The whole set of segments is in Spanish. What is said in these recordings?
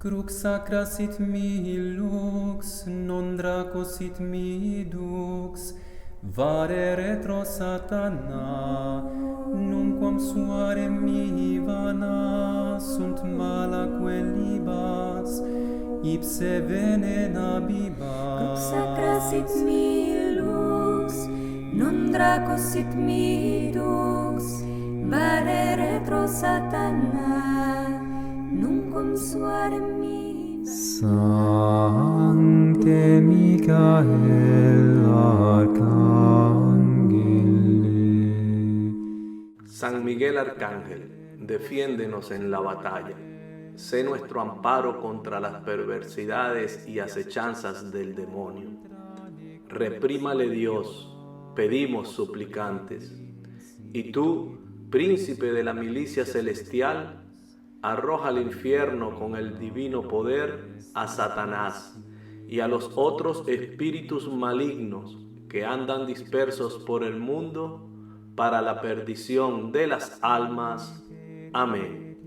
Crux sacra sit mihi lux, non draco sit mihi dux, vare retro satana, nunquam suare mihi vana, sunt malaque libas, ipse venena bibas. Crux sacra sit mihi lux, non draco sit mihi dux, vare retro satana, nunquam suare mihi. Sancte Michael Arcangele. San Miguel Arcángel, defiéndenos en la batalla. Sé nuestro amparo contra las perversidades y acechanzas del demonio. Reprímale Dios, pedimos suplicantes. Y tú, príncipe de la milicia celestial, arroja al infierno con el divino poder a Satanás y a los otros espíritus malignos que andan dispersos por el mundo para la perdición de las almas. Amén.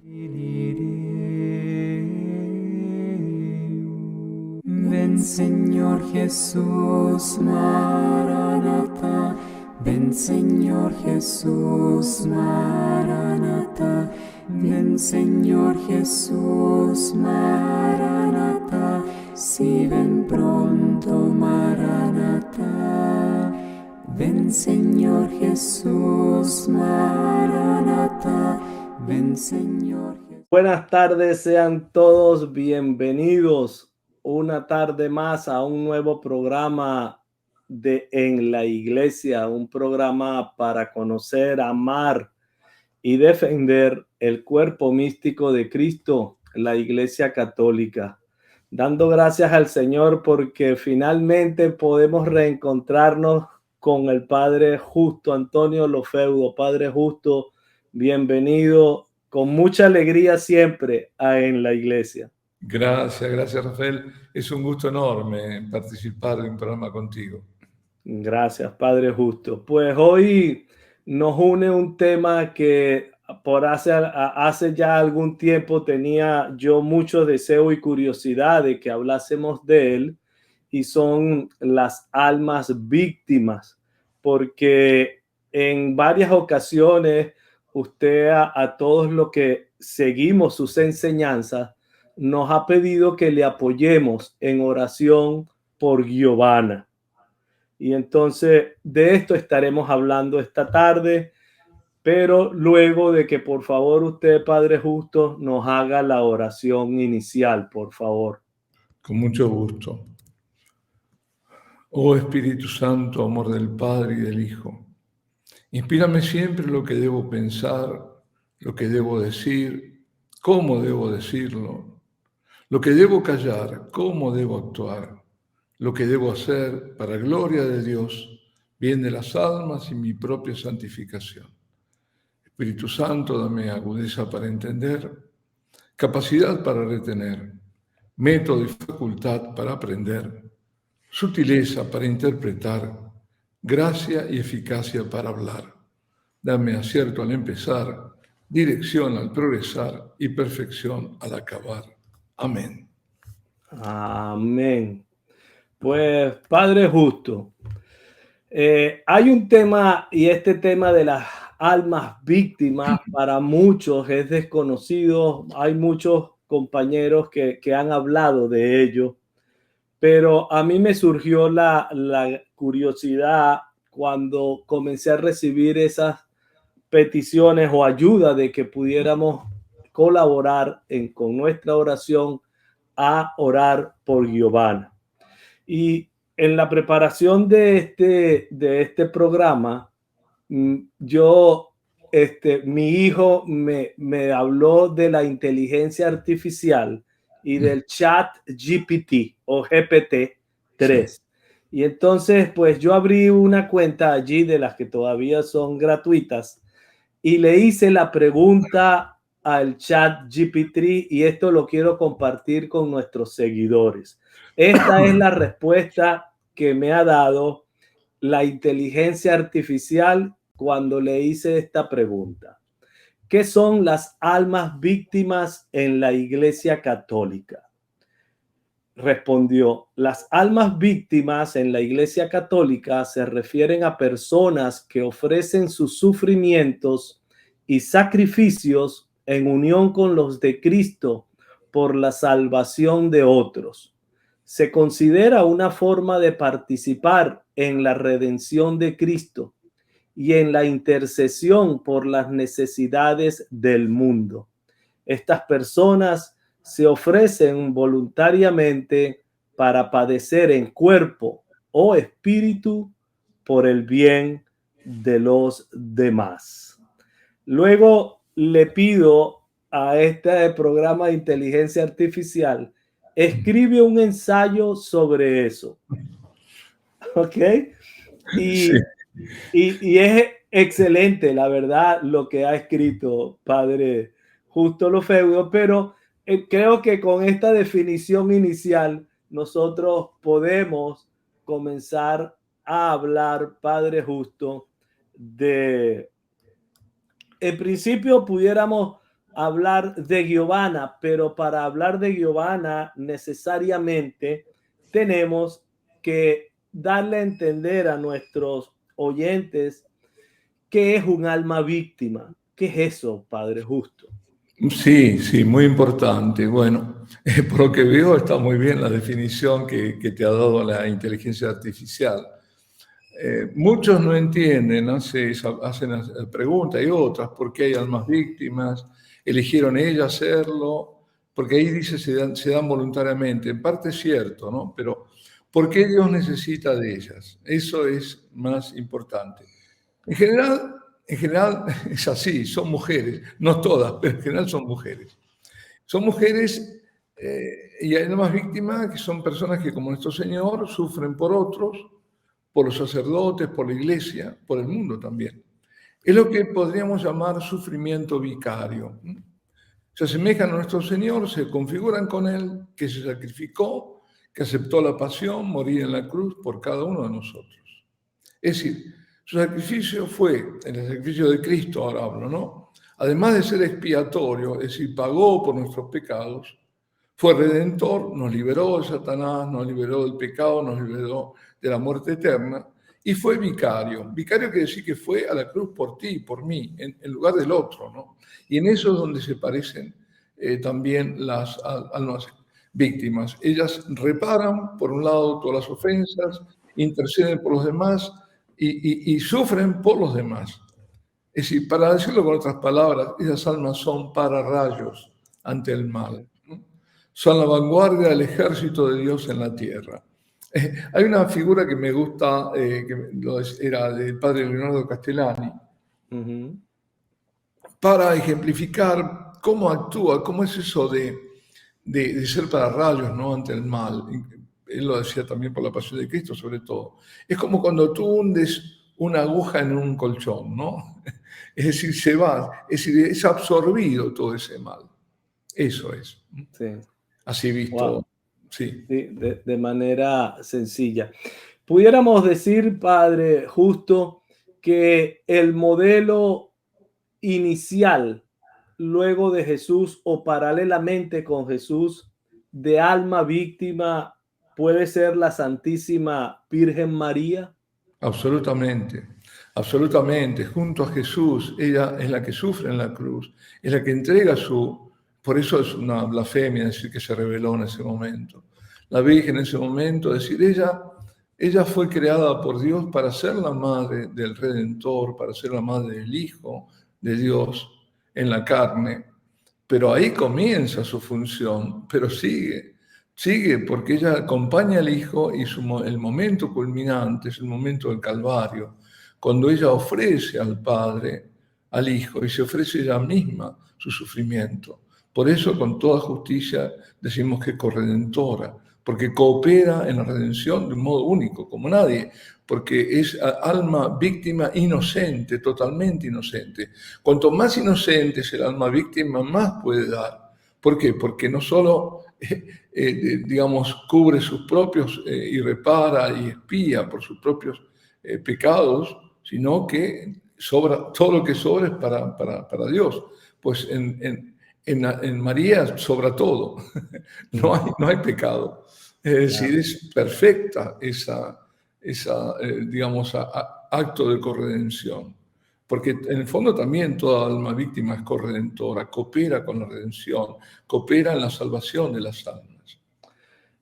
Ven Señor Jesús, Maranatha. Ven Señor Jesús, Maranatha. Ven Señor Jesús, Maranatha. Si ven pronto, Maranatha. Ven Señor Jesús, Maranatha. Ven Señor Jesús. Buenas tardes, sean todos bienvenidos una tarde más a un nuevo programa de En la Iglesia, un programa para conocer, amar y defender el cuerpo místico de Cristo, la Iglesia Católica. Dando gracias al Señor porque finalmente podemos reencontrarnos con el Padre Justo Antonio Lofeudo. Padre Justo, bienvenido con mucha alegría siempre En la Iglesia. Gracias Rafael. Es un gusto enorme participar en un programa contigo. Gracias, Padre Justo. Pues hoy nos une un tema que por hace ya algún tiempo tenía yo mucho deseo y curiosidad de que hablásemos de él, y son las almas víctimas, porque en varias ocasiones usted a todos los que seguimos sus enseñanzas nos ha pedido que le apoyemos en oración por Giovanna. Y entonces de esto estaremos hablando esta tarde, pero luego de que por favor usted, Padre Justo, nos haga la oración inicial, por favor. Con mucho gusto. Oh Espíritu Santo, amor del Padre y del Hijo, inspírame siempre lo que debo pensar, lo que debo decir, cómo debo decirlo, lo que debo callar, cómo debo actuar, lo que debo hacer para gloria de Dios, bien de las almas y mi propia santificación. Espíritu Santo, dame agudeza para entender, capacidad para retener, método y facultad para aprender, sutileza para interpretar, gracia y eficacia para hablar. Dame acierto al empezar, dirección al progresar y perfección al acabar. Amén. Amén. Pues, Padre Justo, hay un tema, y este tema de las almas víctimas para muchos es desconocido. Hay muchos compañeros que han hablado de ello, pero a mí me surgió la curiosidad cuando comencé a recibir esas peticiones o ayuda de que pudiéramos colaborar con nuestra oración a orar por Giovanna. Y en la preparación de este programa, mi hijo me habló de la inteligencia artificial y del chat GPT o GPT-3. Sí. Y entonces, pues yo abrí una cuenta allí de las que todavía son gratuitas y le hice la pregunta al chat GPT, y esto lo quiero compartir con nuestros seguidores. Esta es la respuesta que me ha dado la inteligencia artificial cuando le hice esta pregunta. ¿qué son las almas víctimas en la Iglesia Católica? Respondió, las almas víctimas en la Iglesia Católica se refieren a personas que ofrecen sus sufrimientos y sacrificios en unión con los de Cristo por la salvación de otros. Se considera una forma de participar en la redención de Cristo y en la intercesión por las necesidades del mundo. Estas personas se ofrecen voluntariamente para padecer en cuerpo o espíritu por el bien de los demás. Luego le pido a este programa de inteligencia artificial, escribe un ensayo sobre eso. ¿Ok? Sí. Y es excelente, la verdad, lo que ha escrito Padre Justo Lofeudo, pero creo que con esta definición inicial nosotros podemos comenzar a hablar, Padre Justo, en principio pudiéramos hablar de Giovanna, pero para hablar de Giovanna necesariamente tenemos que darle a entender a nuestros oyentes qué es un alma víctima. ¿Qué es eso, Padre Justo? Sí, sí, muy importante. Bueno, por lo que veo está muy bien la definición que te ha dado la inteligencia artificial. Muchos no entienden, ¿no? Hacen la pregunta y otras, ¿por qué hay almas víctimas? ¿Eligieron ellas hacerlo? Porque ahí dice se dan voluntariamente. En parte es cierto, ¿no? Pero ¿por qué Dios necesita de ellas? Eso es más importante. En general es así, son mujeres, no todas, pero en general son mujeres. Son mujeres y hay almas víctimas que son personas que, como nuestro Señor, sufren por otros, por los sacerdotes, por la iglesia, por el mundo también. Es lo que podríamos llamar sufrimiento vicario. Se asemejan a nuestro Señor, se configuran con Él, que se sacrificó, que aceptó la pasión, morir en la cruz por cada uno de nosotros. Es decir, su sacrificio fue, en el sacrificio de Cristo ahora hablo, ¿no? Además de ser expiatorio, es decir, pagó por nuestros pecados, fue redentor, nos liberó de Satanás, nos liberó del pecado, nos liberó de la muerte eterna, y fue vicario. Vicario quiere decir que fue a la cruz por ti, por mí, en lugar del otro, ¿no? Y en eso es donde se parecen también las almas víctimas. Ellas reparan, por un lado, todas las ofensas, interceden por los demás y sufren por los demás. Es decir, para decirlo con otras palabras, esas almas son pararrayos ante el mal. Son la vanguardia del ejército de Dios en la tierra. Hay una figura que me gusta, era del padre Leonardo Castellani, para ejemplificar cómo actúa, cómo es eso de ser pararrayos, ¿no? Ante el mal. Él lo decía también por la pasión de Cristo, sobre todo. Es como cuando tú hundes una aguja en un colchón, ¿no? Es decir, se va, es decir, es absorbido todo ese mal. Eso es. Sí. Así visto. Wow. Sí. Sí, de manera sencilla. Pudiéramos decir, Padre Justo, que el modelo inicial, luego de Jesús o paralelamente con Jesús, de alma víctima, puede ser la Santísima Virgen María. Absolutamente, absolutamente. Junto a Jesús, ella es la que sufre en la cruz, es la que entrega por eso es una blasfemia decir que se reveló en ese momento. La Virgen en ese momento, decir, ella fue creada por Dios para ser la madre del Redentor, para ser la madre del Hijo de Dios en la carne. Pero ahí comienza su función, pero sigue porque ella acompaña al Hijo y el momento culminante es el momento del Calvario, cuando ella ofrece al Padre, al Hijo, y se ofrece ella misma su sufrimiento. Por eso, con toda justicia, decimos que es corredentora, porque coopera en la redención de un modo único, como nadie, porque es alma víctima inocente, totalmente inocente. Cuanto más inocente es el alma víctima, más puede dar. ¿Por qué? Porque no solo, digamos, cubre sus propios y repara y expía por sus propios pecados, sino que sobra, todo lo que sobra es para Dios. pues en María sobra todo. No hay pecado. Es decir, es perfecta esa digamos, acto de corredención. Porque en el fondo también toda alma víctima es corredentora, coopera con la redención, coopera en la salvación de las almas.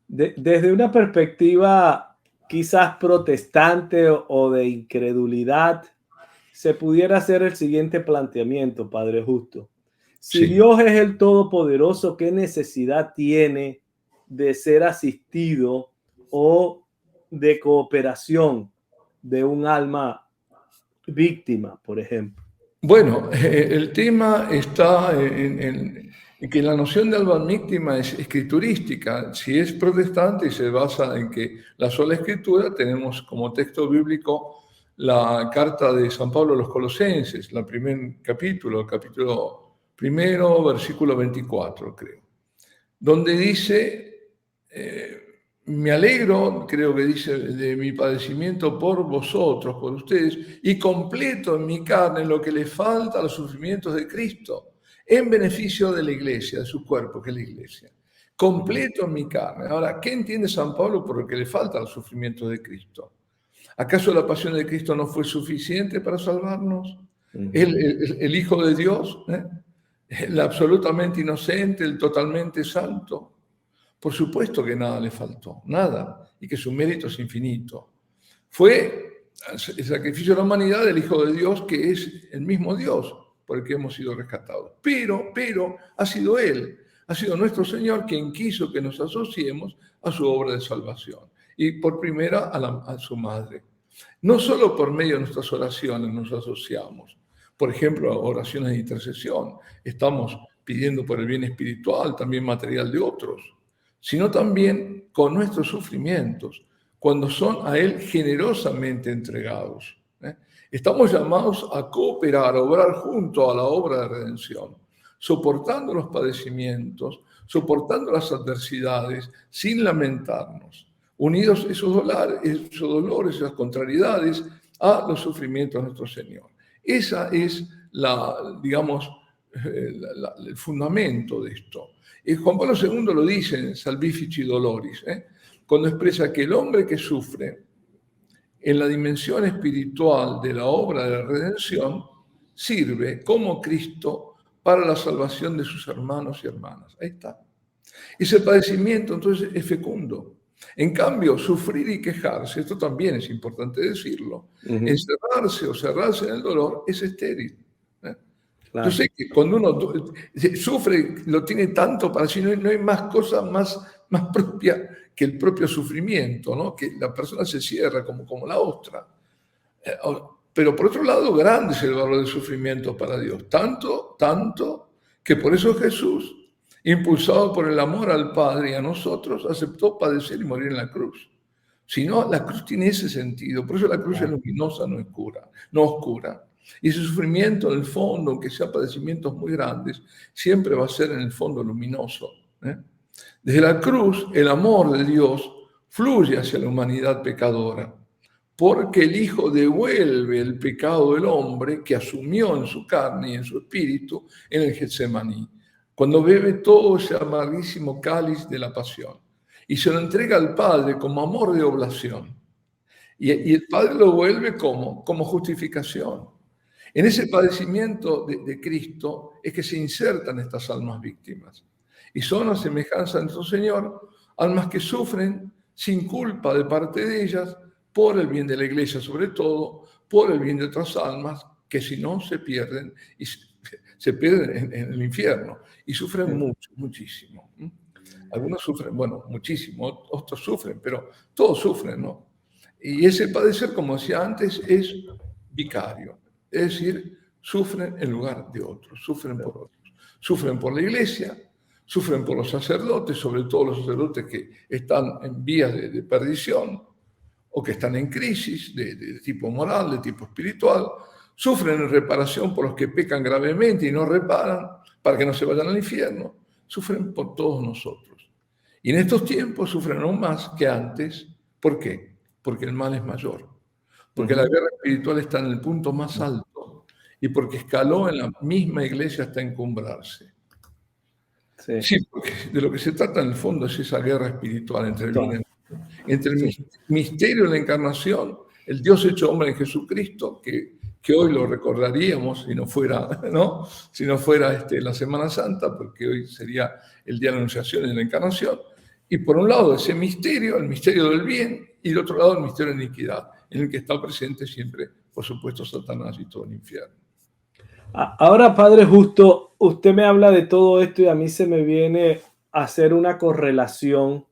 Desde una perspectiva quizás protestante o de incredulidad, se pudiera hacer el siguiente planteamiento, Padre Justo. Si Sí. Dios es el Todopoderoso, ¿qué necesidad tiene de ser asistido o de cooperación de un alma víctima, por ejemplo? Bueno, el tema está en que la noción de alma víctima es escriturística. Si es protestante y se basa en que la sola escritura, tenemos como texto bíblico la carta de San Pablo a los Colosenses, el primer capítulo primero, versículo 24, creo, donde dice, me alegro, creo que dice, de mi padecimiento por vosotros, por ustedes, y completo en mi carne lo que le falta a los sufrimientos de Cristo, en beneficio de la iglesia, de su cuerpo, que es la iglesia. Completo en mi carne. Ahora, ¿qué entiende San Pablo por lo que le falta a los sufrimientos de Cristo? ¿Acaso la pasión de Cristo no fue suficiente para salvarnos? El Hijo de Dios, el absolutamente inocente, el totalmente santo. Por supuesto que nada le faltó, nada, y que su mérito es infinito. Fue el sacrificio de la humanidad del Hijo de Dios, que es el mismo Dios por el que hemos sido rescatados. Pero ha sido Él, ha sido nuestro Señor quien quiso que nos asociemos a su obra de salvación. Y por primera a su Madre. No solo por medio de nuestras oraciones nos asociamos. Por ejemplo, oraciones de intercesión. Estamos pidiendo por el bien espiritual, también material de otros, sino también con nuestros sufrimientos, cuando son a Él generosamente entregados. Estamos llamados a cooperar, a obrar junto a la obra de redención, soportando los padecimientos, soportando las adversidades, sin lamentarnos, unidos esos dolores, esas contrariedades a los sufrimientos de nuestro Señor. Esa es el fundamento de esto. Y Juan Pablo II lo dice en Salvifici Doloris, cuando expresa que el hombre que sufre en la dimensión espiritual de la obra de la redención sirve como Cristo para la salvación de sus hermanos y hermanas. Ahí está. Ese padecimiento entonces es fecundo. En cambio, sufrir y quejarse, esto también es importante decirlo, encerrarse o cerrarse en el dolor es estéril. Claro. Yo sé que cuando uno sufre, lo tiene tanto para sí, no hay más cosa más propia que el propio sufrimiento, ¿no? Que la persona se cierra como la ostra. Pero por otro lado, grande es el valor del sufrimiento para Dios. Tanto que por eso Jesús, impulsado por el amor al Padre y a nosotros, aceptó padecer y morir en la cruz. Si no, la cruz tiene ese sentido. Por eso la cruz es luminosa, no oscura. Y ese sufrimiento, en el fondo, aunque sea padecimientos muy grandes, siempre va a ser en el fondo luminoso. Desde la cruz, el amor de Dios fluye hacia la humanidad pecadora, porque el Hijo devuelve el pecado del hombre que asumió en su carne y en su espíritu en el Getsemaní, cuando bebe todo ese amarguísimo cáliz de la pasión y se lo entrega al Padre como amor de oblación. Y el Padre lo vuelve como justificación. En ese padecimiento de Cristo es que se insertan estas almas víctimas. Y son a semejanza de nuestro Señor, almas que sufren sin culpa de parte de ellas, por el bien de la iglesia sobre todo, por el bien de otras almas, que si no se pierden, y se pierden en el infierno, y sufren muchísimo. Algunos sufren, muchísimo, otros sufren, pero todos sufren, ¿no? Y ese padecer, como decía antes, es vicario. Es decir, sufren en lugar de otros, sufren por otros. Sufren por la iglesia, sufren por los sacerdotes, sobre todo los sacerdotes que están en vías de perdición o que están en crisis de tipo moral, de tipo espiritual. Sufren en reparación por los que pecan gravemente y no reparan para que no se vayan al infierno. Sufren por todos nosotros. Y en estos tiempos sufren aún más que antes. ¿Por qué? Porque el mal es mayor. Porque la guerra espiritual está en el punto más alto y porque escaló en la misma iglesia hasta encumbrarse. Sí. Sí, porque de lo que se trata en el fondo es esa guerra espiritual entre el bien y el mal, entre el misterio de la encarnación, el Dios hecho hombre en Jesucristo, que hoy lo recordaríamos si no fuera, ¿no? Si no fuera la Semana Santa, porque hoy sería el día de la Anunciación y de la Encarnación. Y por un lado ese misterio, el misterio del bien, y del otro lado el misterio de la iniquidad, en el que está presente siempre, por supuesto, Satanás y todo el infierno. Ahora, Padre Justo, usted me habla de todo esto y a mí se me viene a hacer una correlación,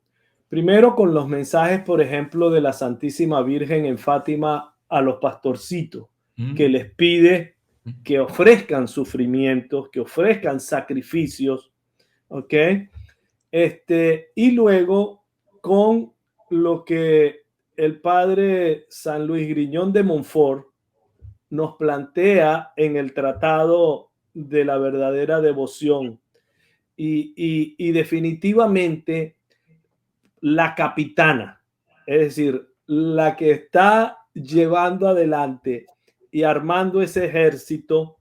primero con los mensajes, por ejemplo, de la Santísima Virgen en Fátima a los pastorcitos, que les pide que ofrezcan sufrimientos, que ofrezcan sacrificios, ¿ok? Y luego con lo que el Padre San Luis Griñón de Montfort nos plantea en el Tratado de la Verdadera Devoción. Y definitivamente la capitana, es decir, la que está llevando adelante y armando ese ejército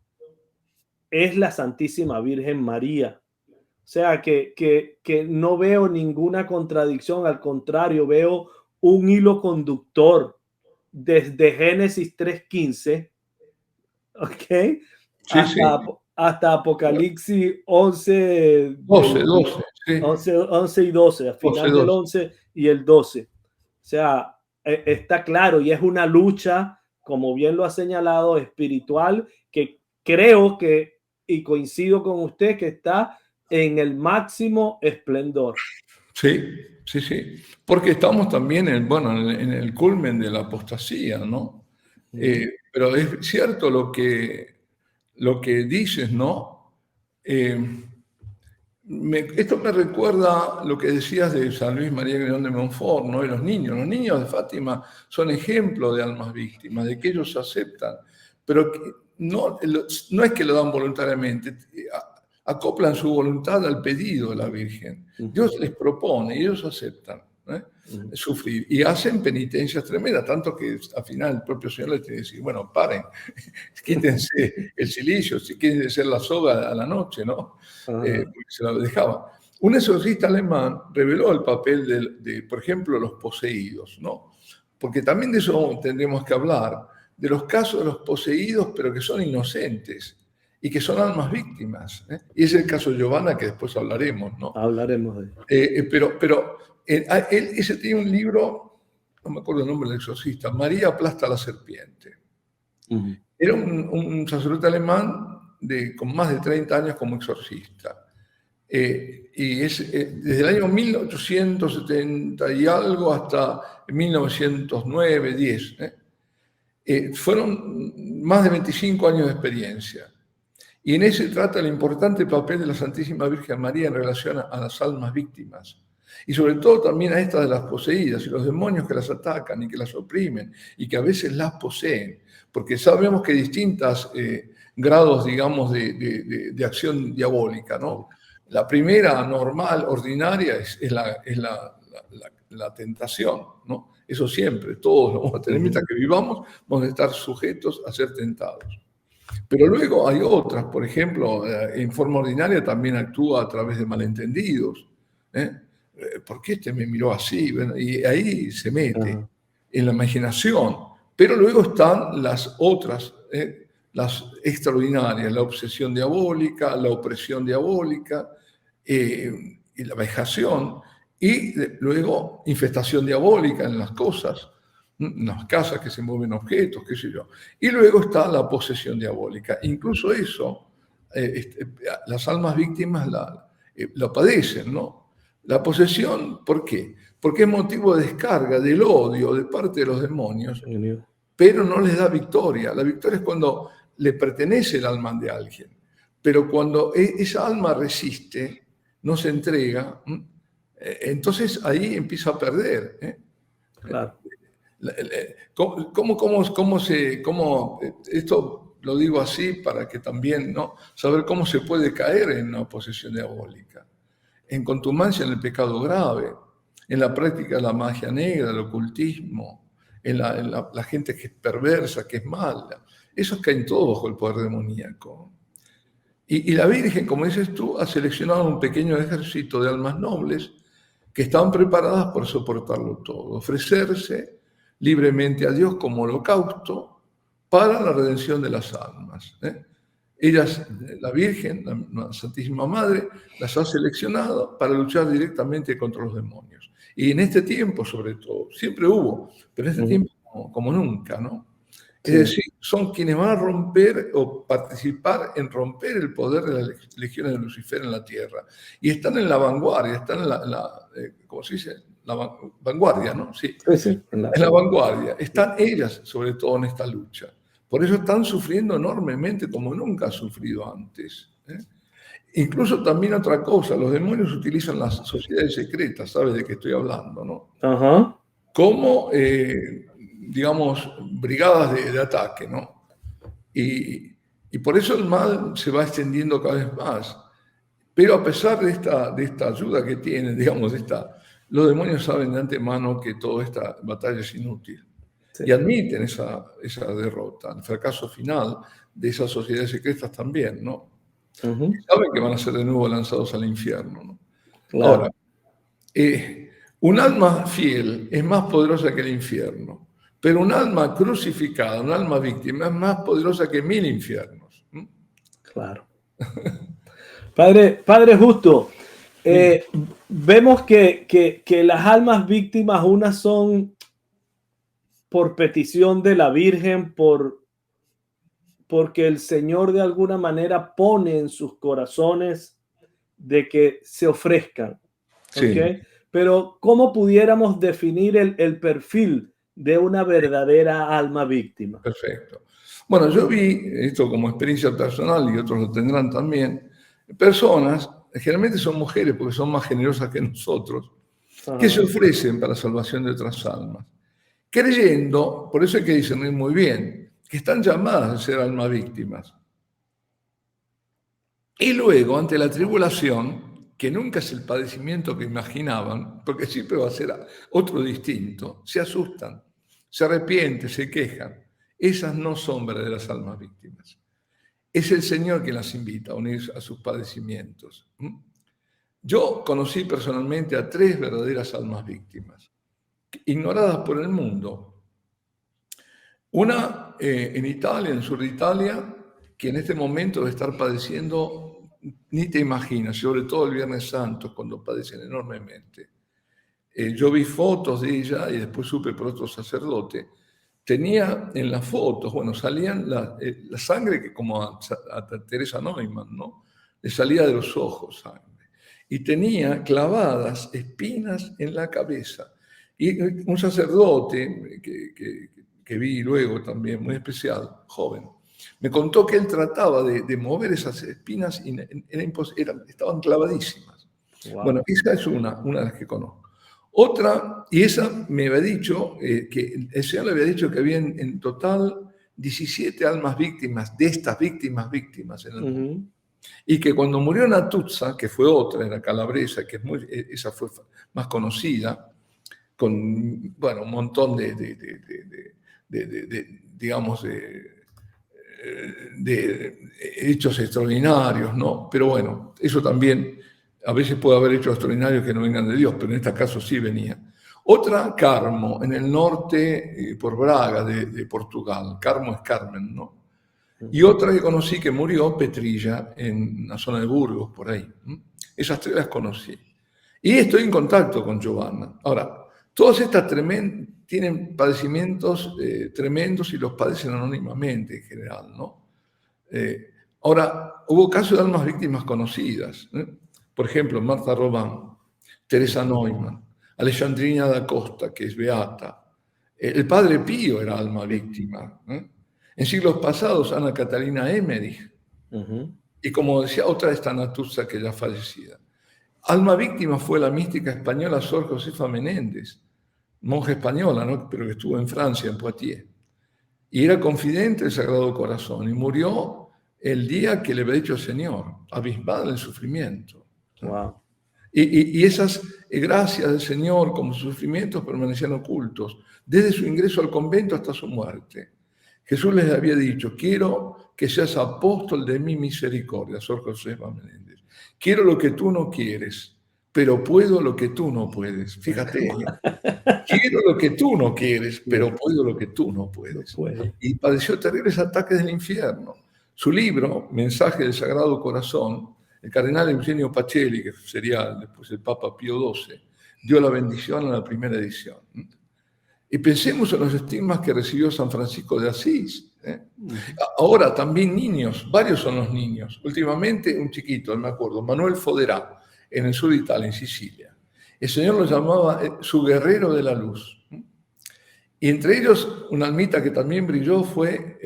es la Santísima Virgen María. O sea, que no veo ninguna contradicción, al contrario, veo un hilo conductor desde Génesis 3:15, ¿ok? Sí, hasta Apocalipsis 11, 12, sí. 11 y 12, al final 12. del 11 y el 12. O sea, está claro, y es una lucha, como bien lo ha señalado, espiritual, que creo que, y coincido con usted, que está en el máximo esplendor. Sí. Porque estamos también en el culmen de la apostasía, ¿no? Pero es cierto lo que dices, ¿no? Esto me recuerda lo que decías de San Luis María Griñón de Montfort, ¿no? Y los niños de Fátima son ejemplo de almas víctimas, de que ellos aceptan, pero no es que lo dan voluntariamente, acoplan su voluntad al pedido de la Virgen. Dios les propone y ellos aceptan sufrir y hacen penitencias tremendas, tanto que al final el propio Señor les tiene que decir, bueno, paren, quítense el cilicio, si quieren hacer la soga a la noche, ¿no? Porque se la dejaba. Un exorcista alemán reveló el papel de, por ejemplo, los poseídos, ¿no? Porque también de eso tendremos que hablar, de los casos de los poseídos, pero que son inocentes y que son almas víctimas. Y es el caso de Giovanna, que después hablaremos, ¿no? Hablaremos de él. Pero ese tiene un libro, no me acuerdo el nombre del exorcista, María aplasta a la serpiente. Era un sacerdote alemán con más de 30 años como exorcista. Y desde el año 1870 y algo hasta 1909, 10. Fueron más de 25 años de experiencia. Y en ese trata el importante papel de la Santísima Virgen María en relación a las almas víctimas. Y sobre todo también a estas de las poseídas y los demonios que las atacan y que las oprimen y que a veces las poseen. Porque sabemos que hay distintos grados, digamos, de acción diabólica, ¿no? La primera, normal, ordinaria, es la tentación, ¿no? Eso siempre, todos vamos a tener, mientras que vivamos, vamos a estar sujetos a ser tentados. Pero luego hay otras, por ejemplo, en forma ordinaria también actúa a través de malentendidos. ¿Por qué este me miró así? Bueno, y ahí se mete en la imaginación. Pero luego están las otras, las extraordinarias, la obsesión diabólica, la opresión diabólica, y la vejación, y luego infestación diabólica en las cosas, en las casas que se mueven objetos, qué sé yo. Y luego está la posesión diabólica. Incluso eso, las almas víctimas la padecen, ¿no? La posesión, ¿por qué? Porque es motivo de descarga del odio de parte de los demonios, pero no les da victoria. La victoria es cuando le pertenece el alma de alguien. Pero cuando esa alma resiste, no se entrega, entonces ahí empieza a perder. Claro. Esto lo digo así para que también, ¿no? Saber cómo se puede caer en una posesión diabólica. En contumacia en el pecado grave, en la práctica de la magia negra, el ocultismo, en la gente que es perversa, que es mala, esos caen todos bajo el poder demoníaco. Y la Virgen, como dices tú, ha seleccionado un pequeño ejército de almas nobles que estaban preparadas para soportarlo todo, ofrecerse libremente a Dios como holocausto para la redención de las almas. Ellas, la Virgen, la Santísima Madre, las ha seleccionado para luchar directamente contra los demonios. Y en este tiempo, sobre todo, siempre hubo, pero en este tiempo como nunca, ¿no? Es decir, son quienes van a romper o participar en romper el poder de las legiones de Lucifer en la tierra. Y están en la vanguardia, están en ¿cómo se dice? La vanguardia, ¿no? Sí, en la vanguardia. Están ellas, sobre todo, en esta lucha. Por eso están sufriendo enormemente como nunca han sufrido antes. Incluso también otra cosa, los demonios utilizan las sociedades secretas, ¿sabes de qué estoy hablando, no? Ajá. Como, digamos, brigadas de ataque, ¿no? Y por eso el mal se va extendiendo cada vez más. Pero a pesar de esta ayuda que tienen, digamos, los demonios saben de antemano que toda esta batalla es inútil. Sí. Y admiten esa derrota, el fracaso final de esas sociedades secretas también, ¿no? Uh-huh. Y saben que van a ser de nuevo lanzados al infierno, ¿no? Claro. Ahora, un alma fiel es más poderosa que el infierno, pero un alma crucificada, un alma víctima, es más poderosa que 1000 infiernos. Claro. Padre Justo, vemos que las almas víctimas, unas son por petición de la Virgen, porque el Señor de alguna manera pone en sus corazones de que se ofrezcan. Sí. ¿Okay? Pero ¿cómo pudiéramos definir el perfil de una verdadera alma víctima? Perfecto. Bueno, yo vi esto como experiencia personal y otros lo tendrán también. Personas, generalmente son mujeres porque son más generosas que nosotros, que se ofrecen para la salvación de otras almas, creyendo, por eso hay que discernir muy bien, que están llamadas a ser almas víctimas. Y luego, ante la tribulación, que nunca es el padecimiento que imaginaban, porque siempre va a ser otro distinto, se asustan, se arrepienten, se quejan. Esas no son verdaderas almas víctimas. Es el Señor quien las invita a unirse a sus padecimientos. Yo conocí personalmente a 3 verdaderas almas víctimas, ignoradas por el mundo. Una en Italia, en el sur de Italia, que en este momento debe estar padeciendo, ni te imaginas, sobre todo el Viernes Santo, cuando padecen enormemente. Yo vi fotos de ella y después supe por otro sacerdote. Tenía en las fotos, bueno, salían la sangre que como a Teresa Neumann, ¿no? Le salía de los ojos sangre. Y tenía clavadas espinas en la cabeza. Y un sacerdote que vi luego también, muy especial, joven, me contó que él trataba de mover esas espinas y estaban clavadísimas. Wow. Bueno, esa es una de las que conozco. Otra, y esa me había dicho, que el Señor le había dicho que había en total 17 almas víctimas, de estas víctimas en el mundo. Y que cuando murió Natuzza, que fue otra, era calabresa, que esa fue más conocida, con, bueno, un montón digamos, de hechos extraordinarios, ¿no? Pero bueno, eso también, a veces puede haber hechos extraordinarios que no vengan de Dios, pero en este caso sí venía. Otra, Carmo, en el norte, por Braga, de Portugal. Carmo es Carmen, ¿no? Y otra que conocí que murió, Petrilla, en la zona de Burgos, por ahí. Esas 3 las conocí. Y estoy en contacto con Giovanna. Ahora, todas estas tienen padecimientos tremendos y los padecen anónimamente en general, ¿no? Ahora, hubo casos de almas víctimas conocidas. Por ejemplo, Marta Robán, Teresa Neumann, Alexandrina da Costa, que es beata. El padre Pío era alma víctima. En siglos pasados, Ana Catalina Emmerich. Y como decía, otra esta Natuzza, que ya fallecida. Alma víctima fue la mística española Sor Josefa Menéndez, monja española, ¿no? Pero que estuvo en Francia, en Poitiers. Y era confidente del Sagrado Corazón. Y murió el día que le había dicho al Señor, abismada en el sufrimiento. Wow. Y esas gracias del Señor como sufrimientos permanecían ocultos desde su ingreso al convento hasta su muerte. Jesús les había dicho, quiero que seas apóstol de mi misericordia, Sor Josefa Menéndez. Quiero lo que tú no quieres, pero puedo lo que tú no puedes. Fíjate, quiero lo que tú no quieres, pero puedo lo que tú no puedes. No puede. Y padeció terribles ataques del infierno. Su libro, Mensaje del Sagrado Corazón, el cardenal Eugenio Pacelli, que sería después el Papa Pío XII, dio la bendición en la primera edición. Y pensemos en los estigmas que recibió San Francisco de Asís. Ahora también niños, varios son los niños. Últimamente un chiquito, me acuerdo, Manuel Foderà, en el sur de Italia, en Sicilia. El Señor lo llamaba su guerrero de la luz. Y entre ellos, una almita que también brilló fue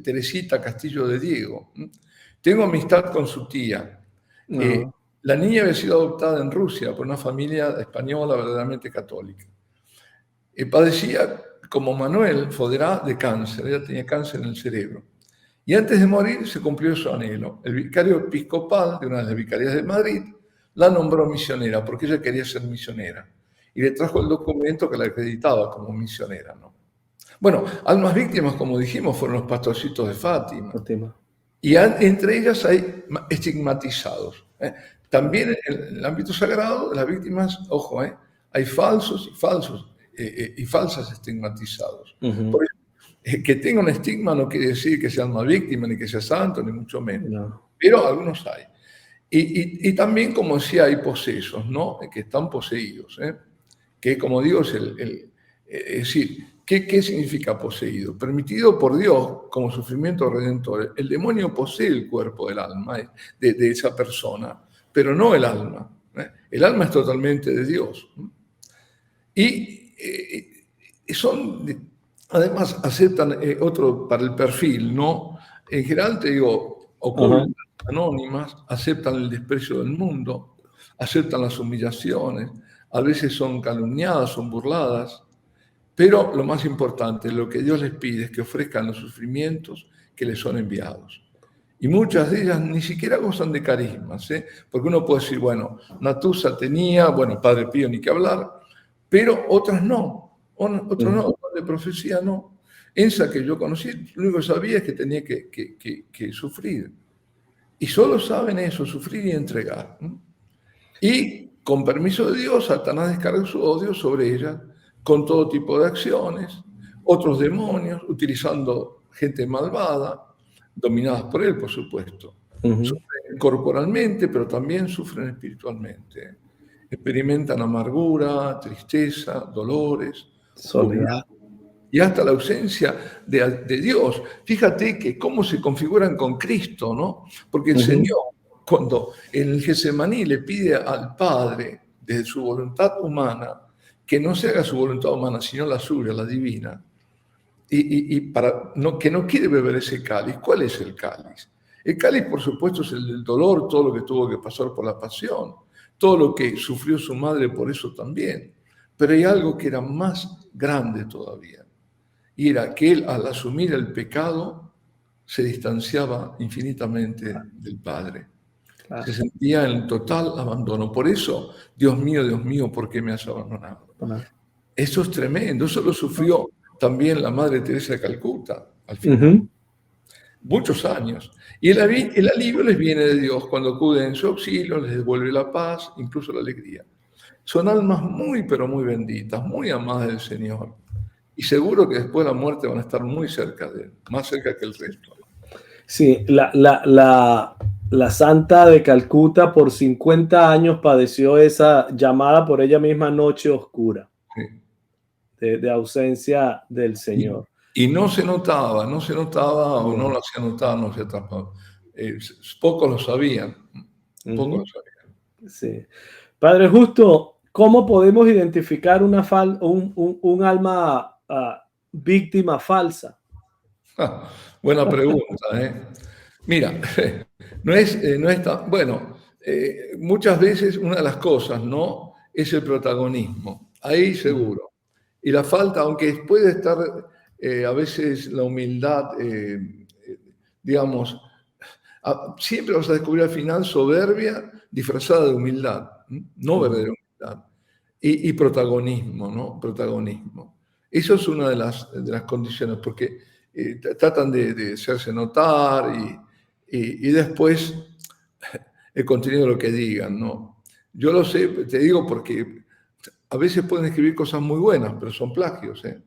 Teresita Castillo de Diego. Tengo amistad con su tía. La niña había sido adoptada en Rusia por una familia española verdaderamente católica. Padecía, como Manuel Foderà, de cáncer. Ella tenía cáncer en el cerebro. Y antes de morir se cumplió su anhelo. El vicario episcopal de una de las vicarías de Madrid la nombró misionera porque ella quería ser misionera. Y le trajo el documento que la acreditaba como misionera, ¿no? Bueno, almas víctimas, como dijimos, fueron los pastorcitos de Fátima. Y entre ellas hay estigmatizados. También en el ámbito sagrado, las víctimas, ojo, hay falsos y falsas estigmatizados. Por eso, que tenga un estigma no quiere decir que sea alma víctima, ni que sea santo, ni mucho menos. No. Pero algunos hay. Y también, como decía, hay posesos, ¿no? Que están poseídos. Que, como digo, es decir, ¿qué significa poseído? Permitido por Dios como sufrimiento redentor. El demonio posee el cuerpo del alma, de esa persona, pero no el alma. El alma es totalmente de Dios. Y además aceptan otro para el perfil, ¿no? En general, te digo, ocultas, anónimas, aceptan el desprecio del mundo, aceptan las humillaciones, a veces son calumniadas, son burladas, pero lo más importante, lo que Dios les pide es que ofrezcan los sufrimientos que les son enviados. Y muchas de ellas ni siquiera gozan de carismas, porque uno puede decir, bueno, Natusa tenía, bueno, Padre Pío ni que hablar, pero otras no, otras no, de profecía no. Esa que yo conocí, lo único que sabía es que tenía que sufrir. Y solo saben eso, sufrir y entregar. Y con permiso de Dios, Satanás descarga su odio sobre ellas con todo tipo de acciones, otros demonios, utilizando gente malvada, dominadas por él, por supuesto. Sufren corporalmente, pero también sufren espiritualmente. Experimentan amargura, tristeza, dolores, soledad y hasta la ausencia de Dios. Fíjate que cómo se configuran con Cristo, ¿no? Porque el Señor, cuando en el Getsemaní le pide al Padre, desde su voluntad humana, que no se haga su voluntad humana, sino la suya, la divina, que no quiere beber ese cáliz. ¿Cuál es el cáliz? El cáliz, por supuesto, es el del dolor, todo lo que tuvo que pasar por la pasión, todo lo que sufrió su madre por eso también. Pero hay algo que era más grande todavía. Y era que él, al asumir el pecado, se distanciaba infinitamente del Padre. Claro. Se sentía en total abandono. Por eso, Dios mío, ¿por qué me has abandonado? Eso es tremendo. Eso lo sufrió también la Madre Teresa de Calcuta, al final. Muchos años. Y el alivio les viene de Dios. Cuando acuden en su auxilio, les devuelve la paz, incluso la alegría. Son almas muy, pero muy benditas, muy amadas del Señor. Y seguro que después de la muerte van a estar muy cerca de él, más cerca que el resto. Sí, la Santa de Calcuta por 50 años padeció esa llamada por ella misma noche oscura, sí, de ausencia del Señor. Y no se notaba, o no lo hacía notar, no se atrapaba. Pocos lo sabían, pocos lo sabían. Sí. Padre Justo, ¿cómo podemos identificar un alma víctima falsa? Buena pregunta, Mira, no es tan, bueno, muchas veces una de las cosas, ¿no? Es el protagonismo, ahí seguro. Y la falta, aunque puede estar a veces la humildad, digamos, siempre vas a descubrir al final soberbia disfrazada de humildad, no verdadera humildad. Y protagonismo, ¿no? Protagonismo. Eso es una de las condiciones, porque tratan de hacerse notar y después el contenido de lo que digan, ¿no? Yo lo sé, te digo porque a veces pueden escribir cosas muy buenas, pero son plagios, ¿eh?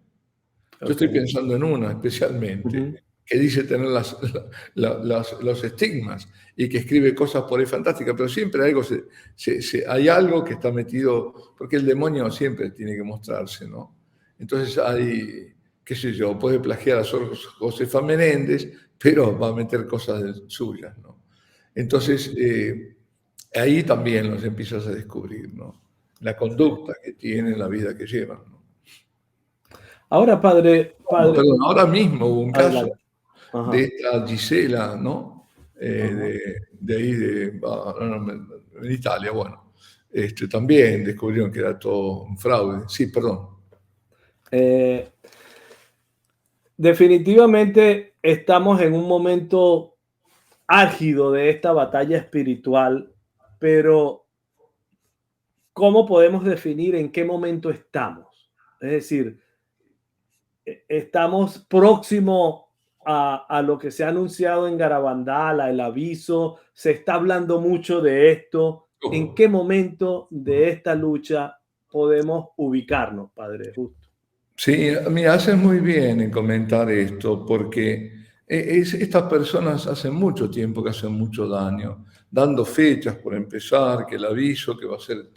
Yo estoy pensando en una especialmente, que dice tener los estigmas y que escribe cosas por ahí fantásticas, pero siempre hay algo que está metido, porque el demonio siempre tiene que mostrarse, ¿no? Entonces hay, qué sé yo, puede plagiar a Josefa Menéndez, pero va a meter cosas suyas, ¿no? Entonces, ahí también los empiezas a descubrir, ¿no? La conducta que tienen, la vida que llevan, ¿no? Ahora, padre, Perdón, ahora mismo hubo un caso Ajá. de esta Gisela, ¿no? De ahí, en Italia, bueno. También descubrieron que era todo un fraude. Sí, perdón. Definitivamente estamos en un momento álgido de esta batalla espiritual, pero ¿cómo podemos definir en qué momento estamos? Es decir, estamos próximos a lo que se ha anunciado en Garabandal, el aviso, se está hablando mucho de esto. ¿En qué momento de esta lucha podemos ubicarnos, Padre Justo? Sí, mira, haces muy bien en comentar esto, porque estas personas hacen mucho tiempo que hacen mucho daño, dando fechas por empezar, que el aviso, que va a ser,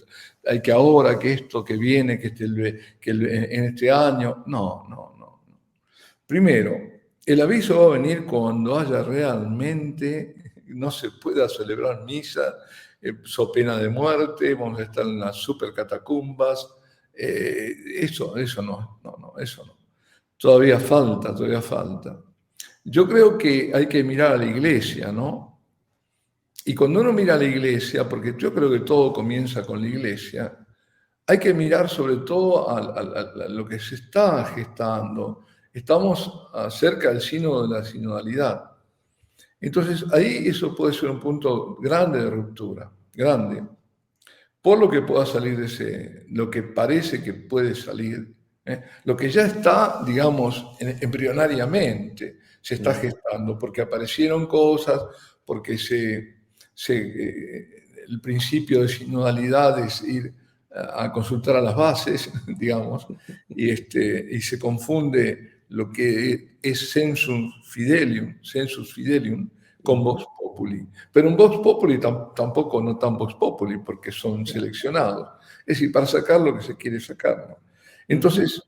hay que ahora, que esto, que viene, en este año. No. Primero, el aviso va a venir cuando haya realmente, no se pueda celebrar misa, so pena de muerte, vamos a estar en las super catacumbas. Eso no. Todavía falta. Yo creo que hay que mirar a la iglesia, ¿no? Y cuando uno mira a la iglesia, porque yo creo que todo comienza con la iglesia, hay que mirar sobre todo a lo que se está gestando. Estamos cerca del signo de la sinodalidad. Entonces, ahí eso puede ser un punto grande de ruptura, grande. Por lo que pueda salir de lo que parece que puede salir, lo que ya está, digamos, embrionariamente se está gestando, porque aparecieron cosas, porque el principio de sinodalidad es ir a consultar a las bases, digamos, y se confunde lo que es sensus fidelium con vox populi. Pero un vox populi tampoco no tan vox populi, porque son seleccionados. Es decir, para sacar lo que se quiere sacar, ¿no? Entonces,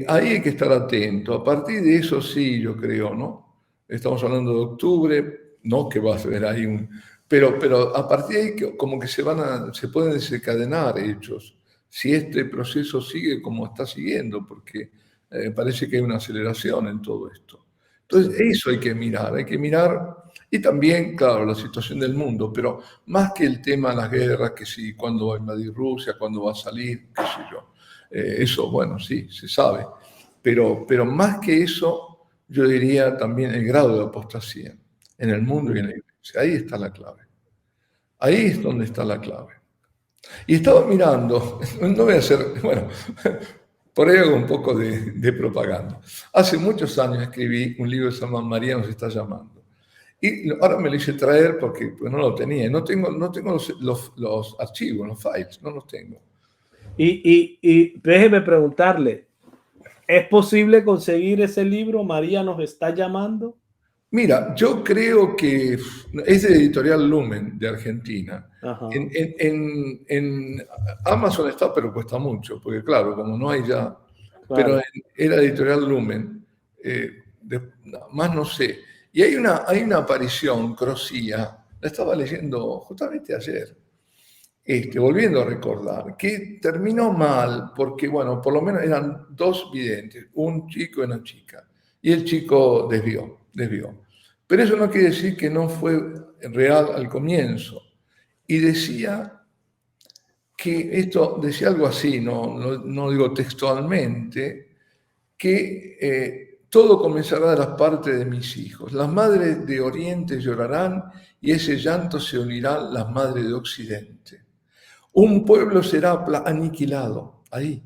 ahí hay que estar atento. A partir de eso sí, yo creo, ¿no? Estamos hablando de octubre, no que va a haber ahí pero a partir de ahí como que se pueden desencadenar hechos. Si este proceso sigue como está siguiendo, porque parece que hay una aceleración en todo esto. Entonces, eso hay que mirar, y también, claro, la situación del mundo, pero más que el tema de las guerras, que sí, cuándo va a invadir Rusia, cuándo va a salir, qué sé yo. Eso, bueno, sí, se sabe. Pero más que eso, yo diría también el grado de apostasía en el mundo y en la iglesia. Ahí está la clave. Ahí es donde está la clave. Y estaba mirando, no voy a hacer, bueno, por ahí hago un poco de propaganda. Hace muchos años escribí un libro que se llama María nos está llamando. Y ahora me lo hice traer porque pues, no lo tenía. No tengo los archivos, los files, no los tengo. Y déjeme preguntarle, ¿es posible conseguir ese libro? María nos está llamando. Mira, yo creo que es de Editorial Lumen de Argentina. En Amazon está, pero cuesta mucho, porque claro, como no hay ya, pero era Editorial Lumen, más no sé. Y hay una aparición, Crosía, la estaba leyendo justamente ayer, volviendo a recordar, que terminó mal, porque bueno, por lo menos eran dos videntes, un chico y una chica, y el chico desvió. Pero eso no quiere decir que no fue real al comienzo. Y decía algo así, no digo textualmente, que todo comenzará de las partes de mis hijos. Las madres de Oriente llorarán y ese llanto se unirá a las madres de Occidente. Un pueblo será aniquilado, ahí,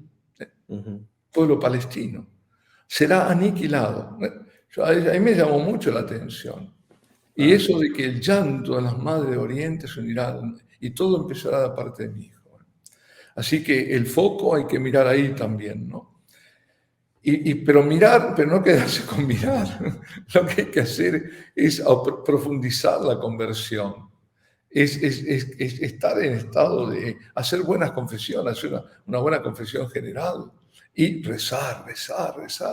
pueblo palestino, será aniquilado. Ahí me llamó mucho la atención. Y eso de que el llanto de las madres de Oriente se unirá y todo empezará de parte de mi hijo. Así que el foco hay que mirar ahí también, ¿no? Pero mirar, pero no quedarse con mirar. Lo que hay que hacer es profundizar la conversión. Es estar en estado de hacer buenas confesiones, hacer una buena confesión general y rezar,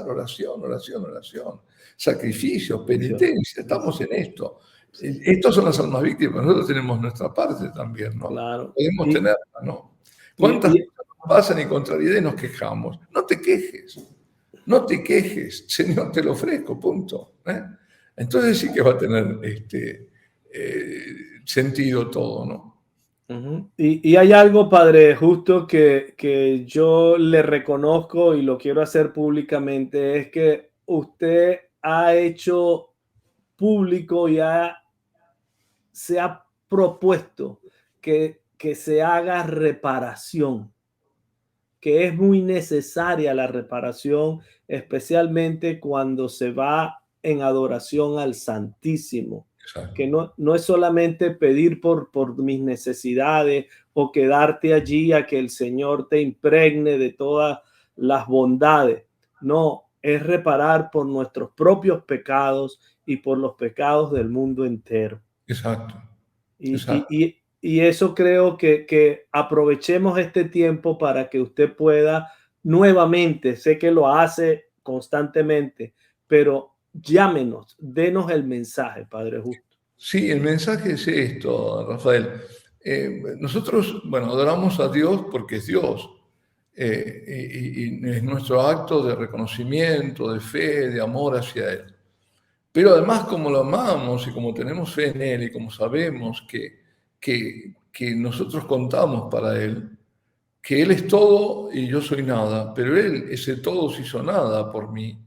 oración, oración, oración, sacrificio, penitencia, estamos en esto. Estos son las almas víctimas, nosotros tenemos nuestra parte también, ¿no? Claro. Podemos tenerla, ¿no? ¿Cuántas cosas nos pasan y contrariedades nos quejamos? No te quejes, Señor, te lo ofrezco, punto. Entonces sí que va a tener sentido todo, ¿no? Y hay algo, Padre Justo, que yo le reconozco y lo quiero hacer públicamente, es que usted ha hecho público y se ha propuesto que se haga reparación, que es muy necesaria la reparación, especialmente cuando se va en adoración al Santísimo. Exacto. Que no es solamente pedir por mis necesidades o quedarte allí a que el Señor te impregne de todas las bondades. No, es reparar por nuestros propios pecados y por los pecados del mundo entero. Exacto. Y eso creo que aprovechemos este tiempo para que usted pueda nuevamente, sé que lo hace constantemente, pero llámenos, denos el mensaje, Padre Justo. Sí, el mensaje es esto, Rafael. Nosotros, bueno, adoramos a Dios porque es Dios. Y es nuestro acto de reconocimiento, de fe, de amor hacia Él. Pero además, como lo amamos y como tenemos fe en Él y como sabemos que nosotros contamos para Él, que Él es todo y yo soy nada, pero Él, ese todo, se hizo nada por mí.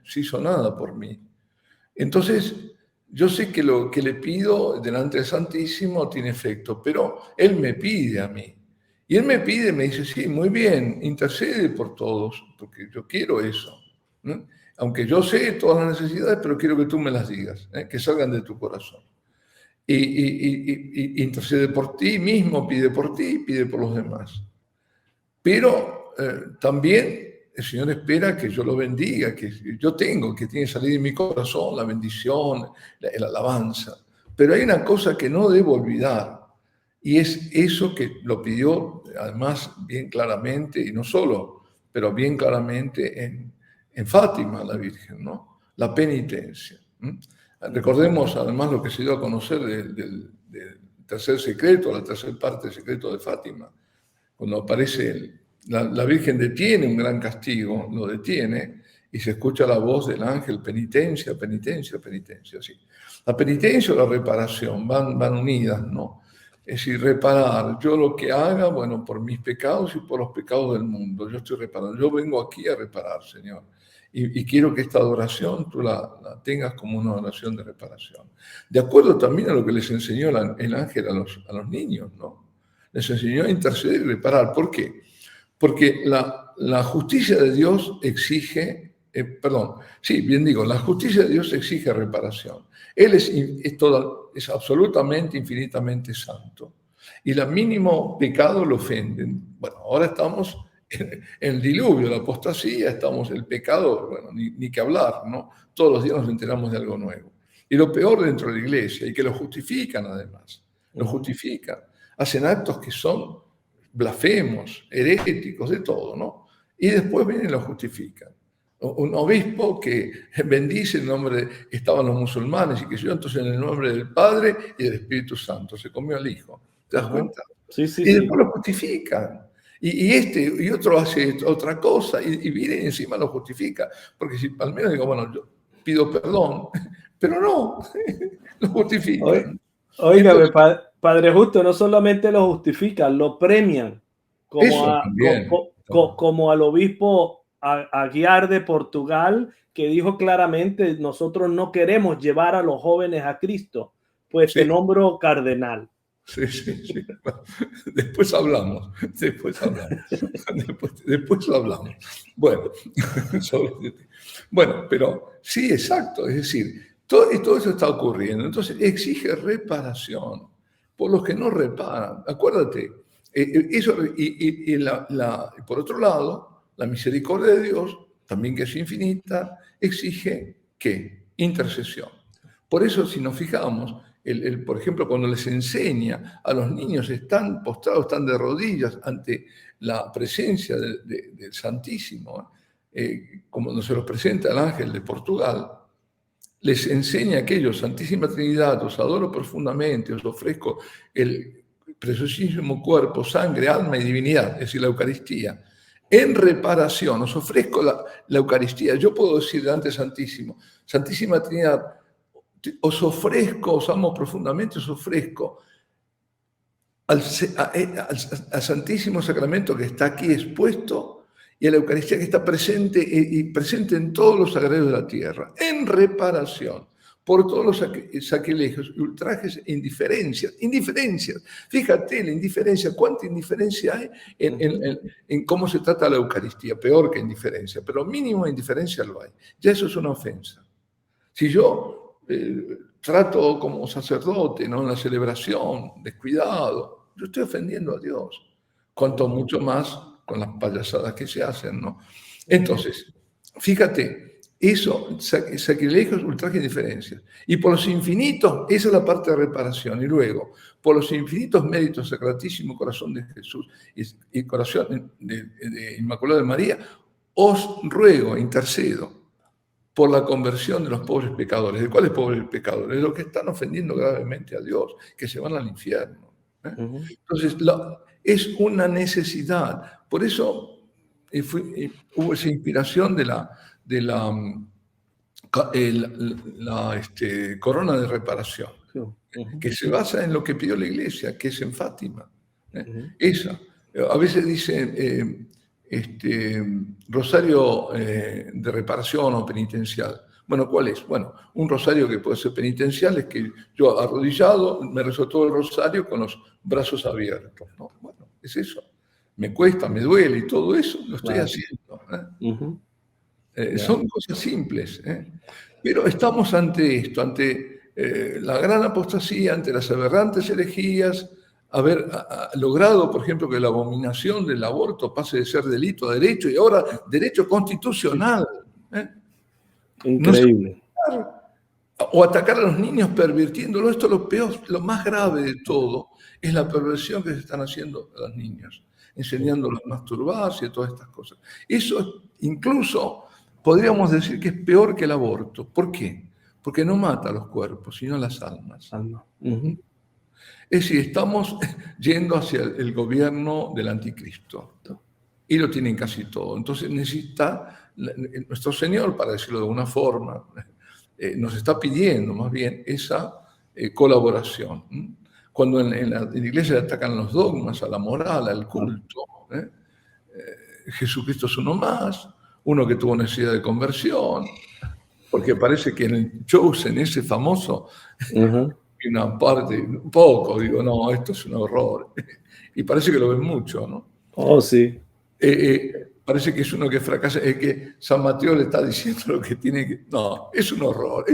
Se hizo nada por mí. Entonces, yo sé que lo que le pido delante del Santísimo tiene efecto, pero Él me pide a mí. Y Él me pide, me dice, sí, muy bien, intercede por todos, porque yo quiero eso. Aunque yo sé todas las necesidades, pero quiero que tú me las digas, que salgan de tu corazón. Y intercede por ti mismo, pide por ti, pide por los demás. Pero también el Señor espera que yo lo bendiga, que yo tengo, que tiene que salir de mi corazón la bendición, la alabanza. Pero hay una cosa que no debo olvidar, y es eso que lo pidió además bien claramente, y no solo, pero bien claramente en Fátima, la Virgen, ¿no? La penitencia. Recordemos además lo que se dio a conocer del tercer secreto, la tercera parte del secreto de Fátima, cuando aparece la Virgen detiene un gran castigo, lo detiene, y se escucha la voz del ángel, penitencia, penitencia, penitencia. Sí. La penitencia o la reparación van unidas, ¿no? Es decir, reparar, yo lo que haga, bueno, por mis pecados y por los pecados del mundo, yo estoy reparando, yo vengo aquí a reparar, Señor. Y quiero que esta adoración tú la tengas como una oración de reparación. De acuerdo también a lo que les enseñó el ángel a los niños, ¿no? Les enseñó a interceder y reparar. ¿Por qué? Porque la justicia de Dios exige, la justicia de Dios exige reparación. Él es absolutamente, infinitamente santo. Y el mínimo pecado lo ofenden. Bueno, ahora estamos en el diluvio, la apostasía, estamos en el pecado, bueno, ni que hablar, ¿no? Todos los días nos enteramos de algo nuevo. Y lo peor dentro de la iglesia, y que lo justifican además, lo justifican. Hacen actos que son blasfemos, heréticos, de todo, ¿no? Y después vienen y lo justifican. Un obispo que bendice el nombre, estaban los musulmanes y que yo, entonces en el nombre del Padre y del Espíritu Santo, se comió al Hijo. ¿Te das cuenta? Sí, sí, y después lo justifican. Y otro hace otra cosa y viene y encima lo justifica. Porque si al menos digo, bueno, yo pido perdón, pero no, lo justifican. Oígame, Padre Justo, no solamente lo justifican, lo premian, como al obispo Aguiar de Portugal, que dijo claramente, nosotros no queremos llevar a los jóvenes a Cristo, pues te nombro cardenal. Sí, sí, sí. Después hablamos. Después hablamos. Bueno, bueno, pero sí, exacto. Es decir, todo eso está ocurriendo. Entonces, exige reparación por los que no reparan. Acuérdate, eso, por otro lado, la misericordia de Dios, también que es infinita, exige ¿qué? Intercesión. Por eso, si nos fijamos, por ejemplo, cuando les enseña a los niños, están postrados, están de rodillas ante la presencia del Santísimo, como nos se los presenta el ángel de Portugal, les enseña a aquellos: Santísima Trinidad, os adoro profundamente, os ofrezco el preciosísimo cuerpo, sangre, alma y divinidad, es decir, la Eucaristía. En reparación, os ofrezco la Eucaristía. Yo puedo decir delante Santísimo: Santísima Trinidad, os ofrezco, os amo profundamente, os ofrezco al Santísimo Sacramento que está aquí expuesto y a la Eucaristía que está presente y presente en todos los sagrarios de la tierra, en reparación por todos los sacrilegios, ultrajes e indiferencias. Fíjate la indiferencia, cuánta indiferencia hay en cómo se trata la Eucaristía, peor que indiferencia, pero mínimo indiferencia lo hay. Ya eso es una ofensa. Si yo trato como sacerdote, ¿no?, en la celebración, descuidado, yo estoy ofendiendo a Dios, cuanto mucho más con las payasadas que se hacen, ¿no? Entonces, fíjate, eso, sacrilegios, ultrajes y diferencias. Y por los infinitos, esa es la parte de reparación. Y luego, por los infinitos méritos del Sacratísimo Corazón de Jesús y Corazón de Inmaculada de María, os ruego, intercedo, por la conversión de los pobres pecadores. ¿De cuáles pobres pecadores? De los que están ofendiendo gravemente a Dios, que se van al infierno. Entonces, es una necesidad. Por eso hubo esa inspiración de la corona de reparación, que se basa en lo que pidió la Iglesia, que es en Fátima. Esa. A veces dicen rosario de reparación o penitencial. Bueno, ¿cuál es? Bueno, un rosario que puede ser penitencial es que yo arrodillado me rezo todo el rosario con los brazos abiertos, ¿no? Bueno, es eso. Me cuesta, me duele y todo eso lo estoy haciendo. Son cosas simples, pero estamos ante esto, ante la gran apostasía, ante las aberrantes herejías, haber logrado, por ejemplo, que la abominación del aborto pase de ser delito a derecho y ahora derecho constitucional. Increíble. O atacar a los niños pervirtiéndolo. Esto es lo peor, lo más grave de todo, es la perversión que se están haciendo a los niños, enseñándolos a masturbarse y todas estas cosas. Eso incluso podríamos decir que es peor que el aborto. ¿Por qué? Porque no mata a los cuerpos, sino a las almas. Es decir, estamos yendo hacia el gobierno del anticristo. Y lo tienen casi todo. Entonces necesita nuestro Señor, para decirlo de alguna forma, nos está pidiendo más bien esa colaboración. Cuando en la iglesia le atacan los dogmas, a la moral, al culto, Jesucristo es uno más, uno que tuvo necesidad de conversión, porque parece que en el Chosen, ese famoso, una parte, un poco, digo, no, esto es un horror. Y parece que lo ven mucho, ¿no? Oh, sí. Parece que es uno que fracasa, es que San Mateo le está diciendo lo que tiene que... No, es un horror.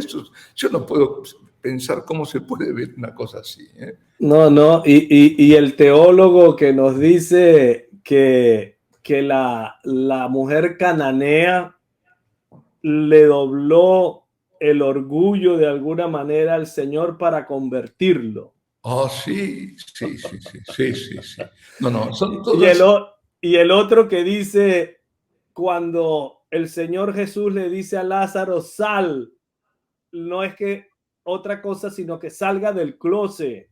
Yo no puedo pensar cómo se puede ver una cosa así. No, y el teólogo que nos dice que la mujer cananea le dobló el orgullo de alguna manera al Señor para convertirlo. Oh, sí. No, son todas... Y el otro que dice, cuando el Señor Jesús le dice a Lázaro, sal, no es que otra cosa, sino que salga del closet.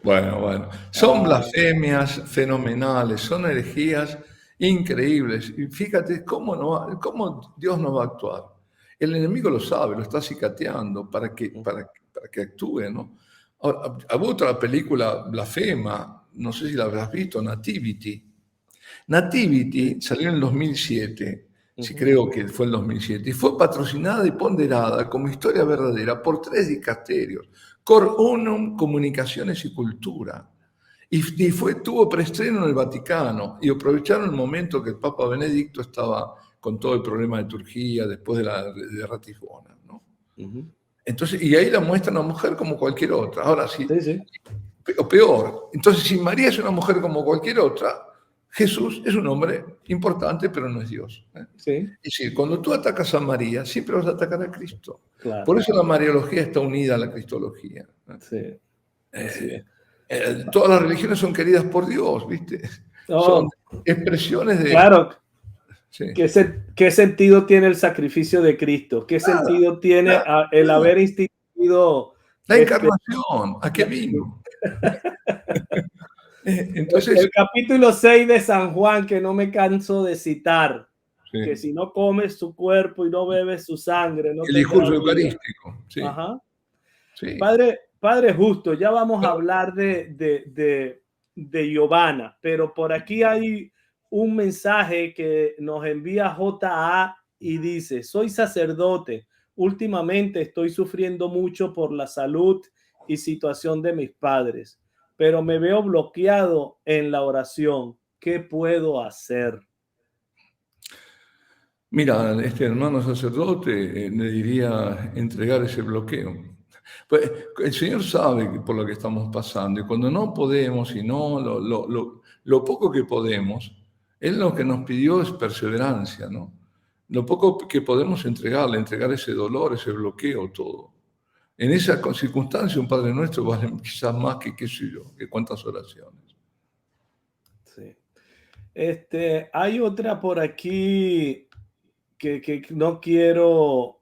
Bueno, son blasfemias fenomenales, son herejías increíbles. Y fíjate cómo Dios no va a actuar. El enemigo lo sabe, lo está acicateando para que actúe, ¿no? Ahora, hubo otra película blasfema, no sé si la habrás visto, Nativity. Nativity salió en el 2007, sí, creo que fue el 2007, y fue patrocinada y ponderada como historia verdadera por 3 dicasterios, Cor Unum Comunicaciones y Cultura. Y tuvo preestreno en el Vaticano y aprovecharon el momento que el Papa Benedicto estaba con todo el problema de Turquía después de Ratisbona, ¿no? Entonces, y ahí la muestra una mujer como cualquier otra. Ahora sí, o peor. Entonces, si María es una mujer como cualquier otra, Jesús es un hombre importante, pero no es Dios. Sí. Es decir, cuando tú atacas a María, siempre vas a atacar a Cristo. Claro. Por eso la mariología está unida a la cristología. Sí. Todas las religiones son queridas por Dios, ¿viste? Son expresiones de... Claro. Sí. ¿Qué sentido tiene el sacrificio de Cristo? ¿Qué sentido tiene el haber instituido la encarnación? ¿A qué vino? Entonces, el capítulo 6 de San Juan, que no me canso de citar, que si no comes su cuerpo y no bebes su sangre, no el discurso eucarístico. Sí. Ajá. Sí. Padre Justo, ya vamos a hablar de Giovanna, pero por aquí hay un mensaje que nos envía J.A. y dice: soy sacerdote, últimamente estoy sufriendo mucho por la salud y situación de mis padres, pero me veo bloqueado en la oración. ¿Qué puedo hacer? Mira, este hermano sacerdote le diría entregar ese bloqueo. Pues el Señor sabe por lo que estamos pasando, y cuando no podemos, y no lo poco que podemos, Él lo que nos pidió es perseverancia, ¿no? Lo poco que podemos entregar ese dolor, ese bloqueo, todo. En esa circunstancia un Padre Nuestro vale quizás más que, qué sé yo, que cuántas oraciones. Sí. Hay otra por aquí que no quiero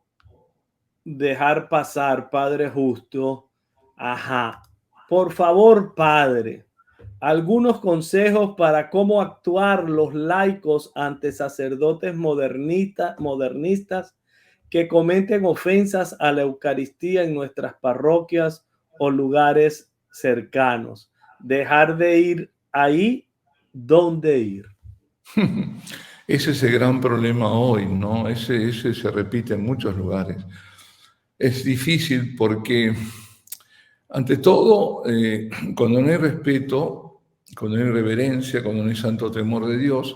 dejar pasar, Padre Justo. Ajá. Por favor, Padre, algunos consejos para cómo actuar los laicos ante sacerdotes modernistas que cometen ofensas a la Eucaristía en nuestras parroquias o lugares cercanos. Dejar de ir ahí, ¿dónde ir? Ese es el gran problema hoy, ¿no? Ese se repite en muchos lugares. Es difícil porque, ante todo, cuando no hay respeto, cuando no hay reverencia, cuando no hay santo temor de Dios,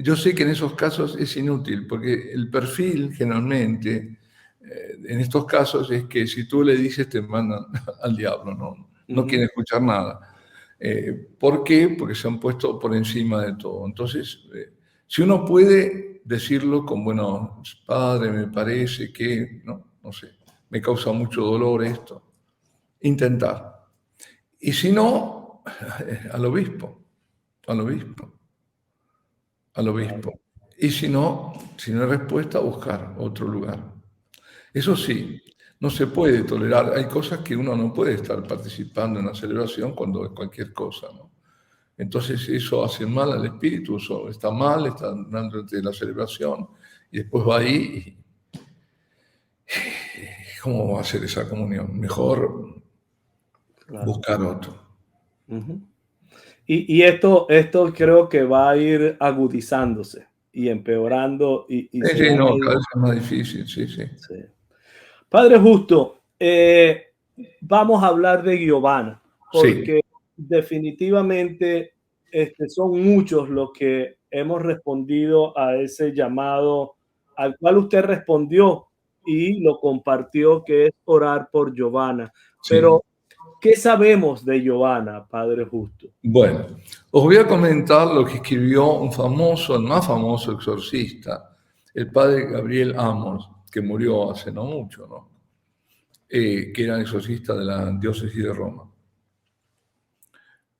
yo sé que en esos casos es inútil, porque el perfil generalmente, en estos casos, es que si tú le dices te mandan al diablo, no quieren escuchar nada. ¿Por qué? Porque se han puesto por encima de todo. Entonces, si uno puede decirlo con, bueno, Padre, me parece que, no sé, me causa mucho dolor esto, intentar. Y si no, al obispo. Y si no hay respuesta, buscar otro lugar. Eso sí, no se puede tolerar. Hay cosas que uno no puede estar participando en la celebración cuando es cualquier cosa, ¿no? Entonces eso hace mal al espíritu, eso está mal, está durante la celebración, y después va ahí y ¿cómo va a hacer esa comunión? Mejor buscar otro. Y esto creo que va a ir agudizándose y empeorando. Sí, cada vez es más difícil, sí. Padre Justo, vamos a hablar de Giovanna, porque definitivamente son muchos los que hemos respondido a ese llamado al cual usted respondió y lo compartió, que es orar por Giovanna. Pero, ¿qué sabemos de Giovanna, Padre Justo? Bueno, os voy a comentar lo que escribió el más famoso exorcista, el padre Gabriel Amos, que murió hace no mucho, ¿no? Que era exorcista de la diócesis de Roma.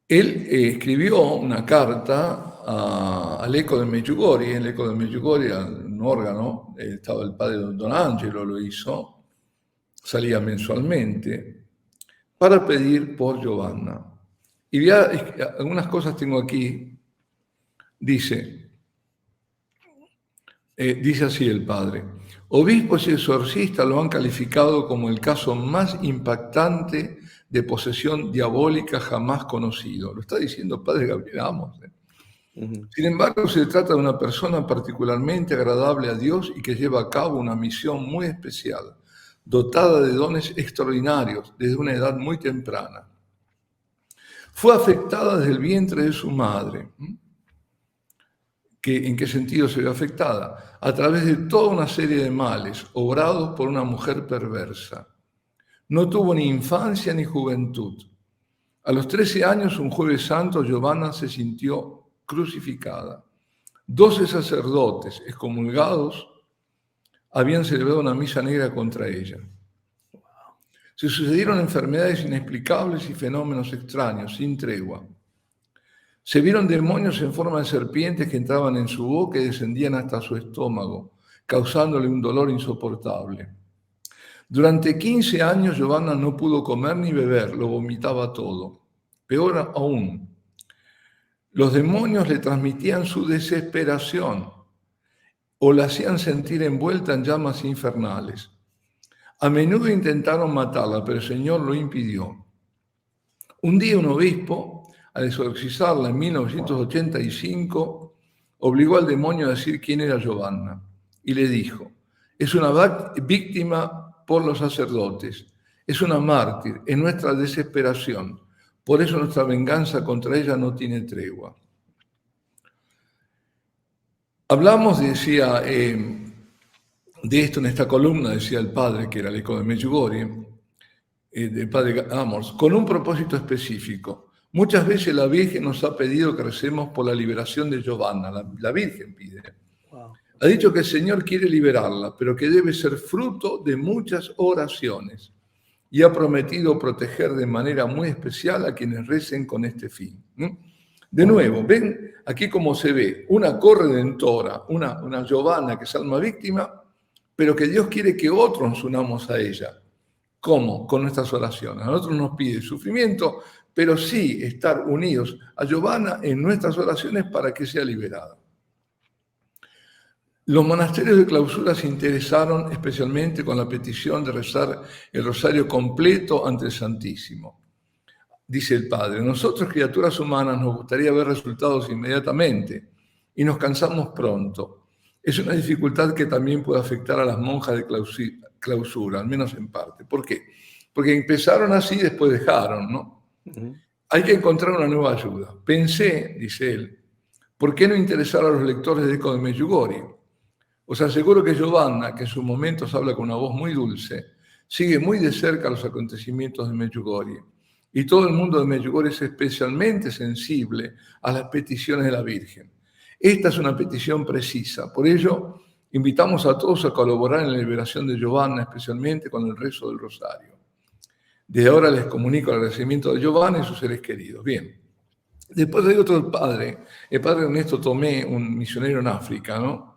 Él escribió una carta al Eco de Medjugorje. El Eco de Medjugorje, un órgano, estaba el padre Don Angelo, lo hizo, salía mensualmente, para pedir por Giovanna. Y algunas cosas tengo aquí. Dice así el padre: obispos y exorcistas lo han calificado como el caso más impactante de posesión diabólica jamás conocido. Lo está diciendo el padre Gabriel Amos. Sin embargo, se trata de una persona particularmente agradable a Dios y que lleva a cabo una misión muy especial. dotada de dones extraordinarios desde una edad muy temprana. Fue afectada desde el vientre de su madre. ¿En qué sentido se ve afectada? A través de toda una serie de males obrados por una mujer perversa. No tuvo ni infancia ni juventud. A los 13 años, un jueves santo, Giovanna se sintió crucificada. 12 sacerdotes excomulgados habían celebrado una misa negra contra ella. Se sucedieron enfermedades inexplicables y fenómenos extraños, sin tregua. Se vieron demonios en forma de serpientes que entraban en su boca y descendían hasta su estómago, causándole un dolor insoportable. Durante 15 años Giovanna no pudo comer ni beber, lo vomitaba todo. Peor aún, los demonios le transmitían su desesperación o la hacían sentir envuelta en llamas infernales. A menudo intentaron matarla, pero el Señor lo impidió. Un día un obispo, al exorcizarla en 1985, obligó al demonio a decir quién era Giovanna y le dijo: es una víctima por los sacerdotes, es una mártir en nuestra desesperación, por eso nuestra venganza contra ella no tiene tregua. Hablamos, decía, de esto en esta columna, decía el padre, que era el eco de Medjugorje, del padre Amors, con un propósito específico. Muchas veces la Virgen nos ha pedido que recemos por la liberación de Giovanna, la Virgen pide. Wow. Ha dicho que el Señor quiere liberarla, pero que debe ser fruto de muchas oraciones. Y ha prometido proteger de manera muy especial a quienes recen con este fin. De nuevo, ven aquí cómo se ve una corredentora, una Giovanna que es alma víctima, pero que Dios quiere que otros nos unamos a ella. ¿Cómo? Con nuestras oraciones. A nosotros nos pide sufrimiento, pero sí estar unidos a Giovanna en nuestras oraciones para que sea liberada. Los monasterios de clausura se interesaron especialmente con la petición de rezar el rosario completo ante el Santísimo. Dice el padre: nosotros, criaturas humanas, nos gustaría ver resultados inmediatamente y nos cansamos pronto. Es una dificultad que también puede afectar a las monjas de clausura, al menos en parte. ¿Por qué? Porque empezaron así y después dejaron, ¿no? Hay que encontrar una nueva ayuda. Pensé, dice él, ¿por qué no interesar a los lectores de Eco de Medjugorje? Os aseguro que Giovanna, que en sus momentos habla con una voz muy dulce, sigue muy de cerca los acontecimientos de Medjugorje. Y todo el mundo de Medjugorje es especialmente sensible a las peticiones de la Virgen. Esta es una petición precisa. Por ello, invitamos a todos a colaborar en la liberación de Giovanna, especialmente con el rezo del rosario. Desde ahora les comunico el agradecimiento de Giovanna y sus seres queridos. Bien. Después hay otro padre, el padre Ernesto Tomé, un misionero en África, ¿no?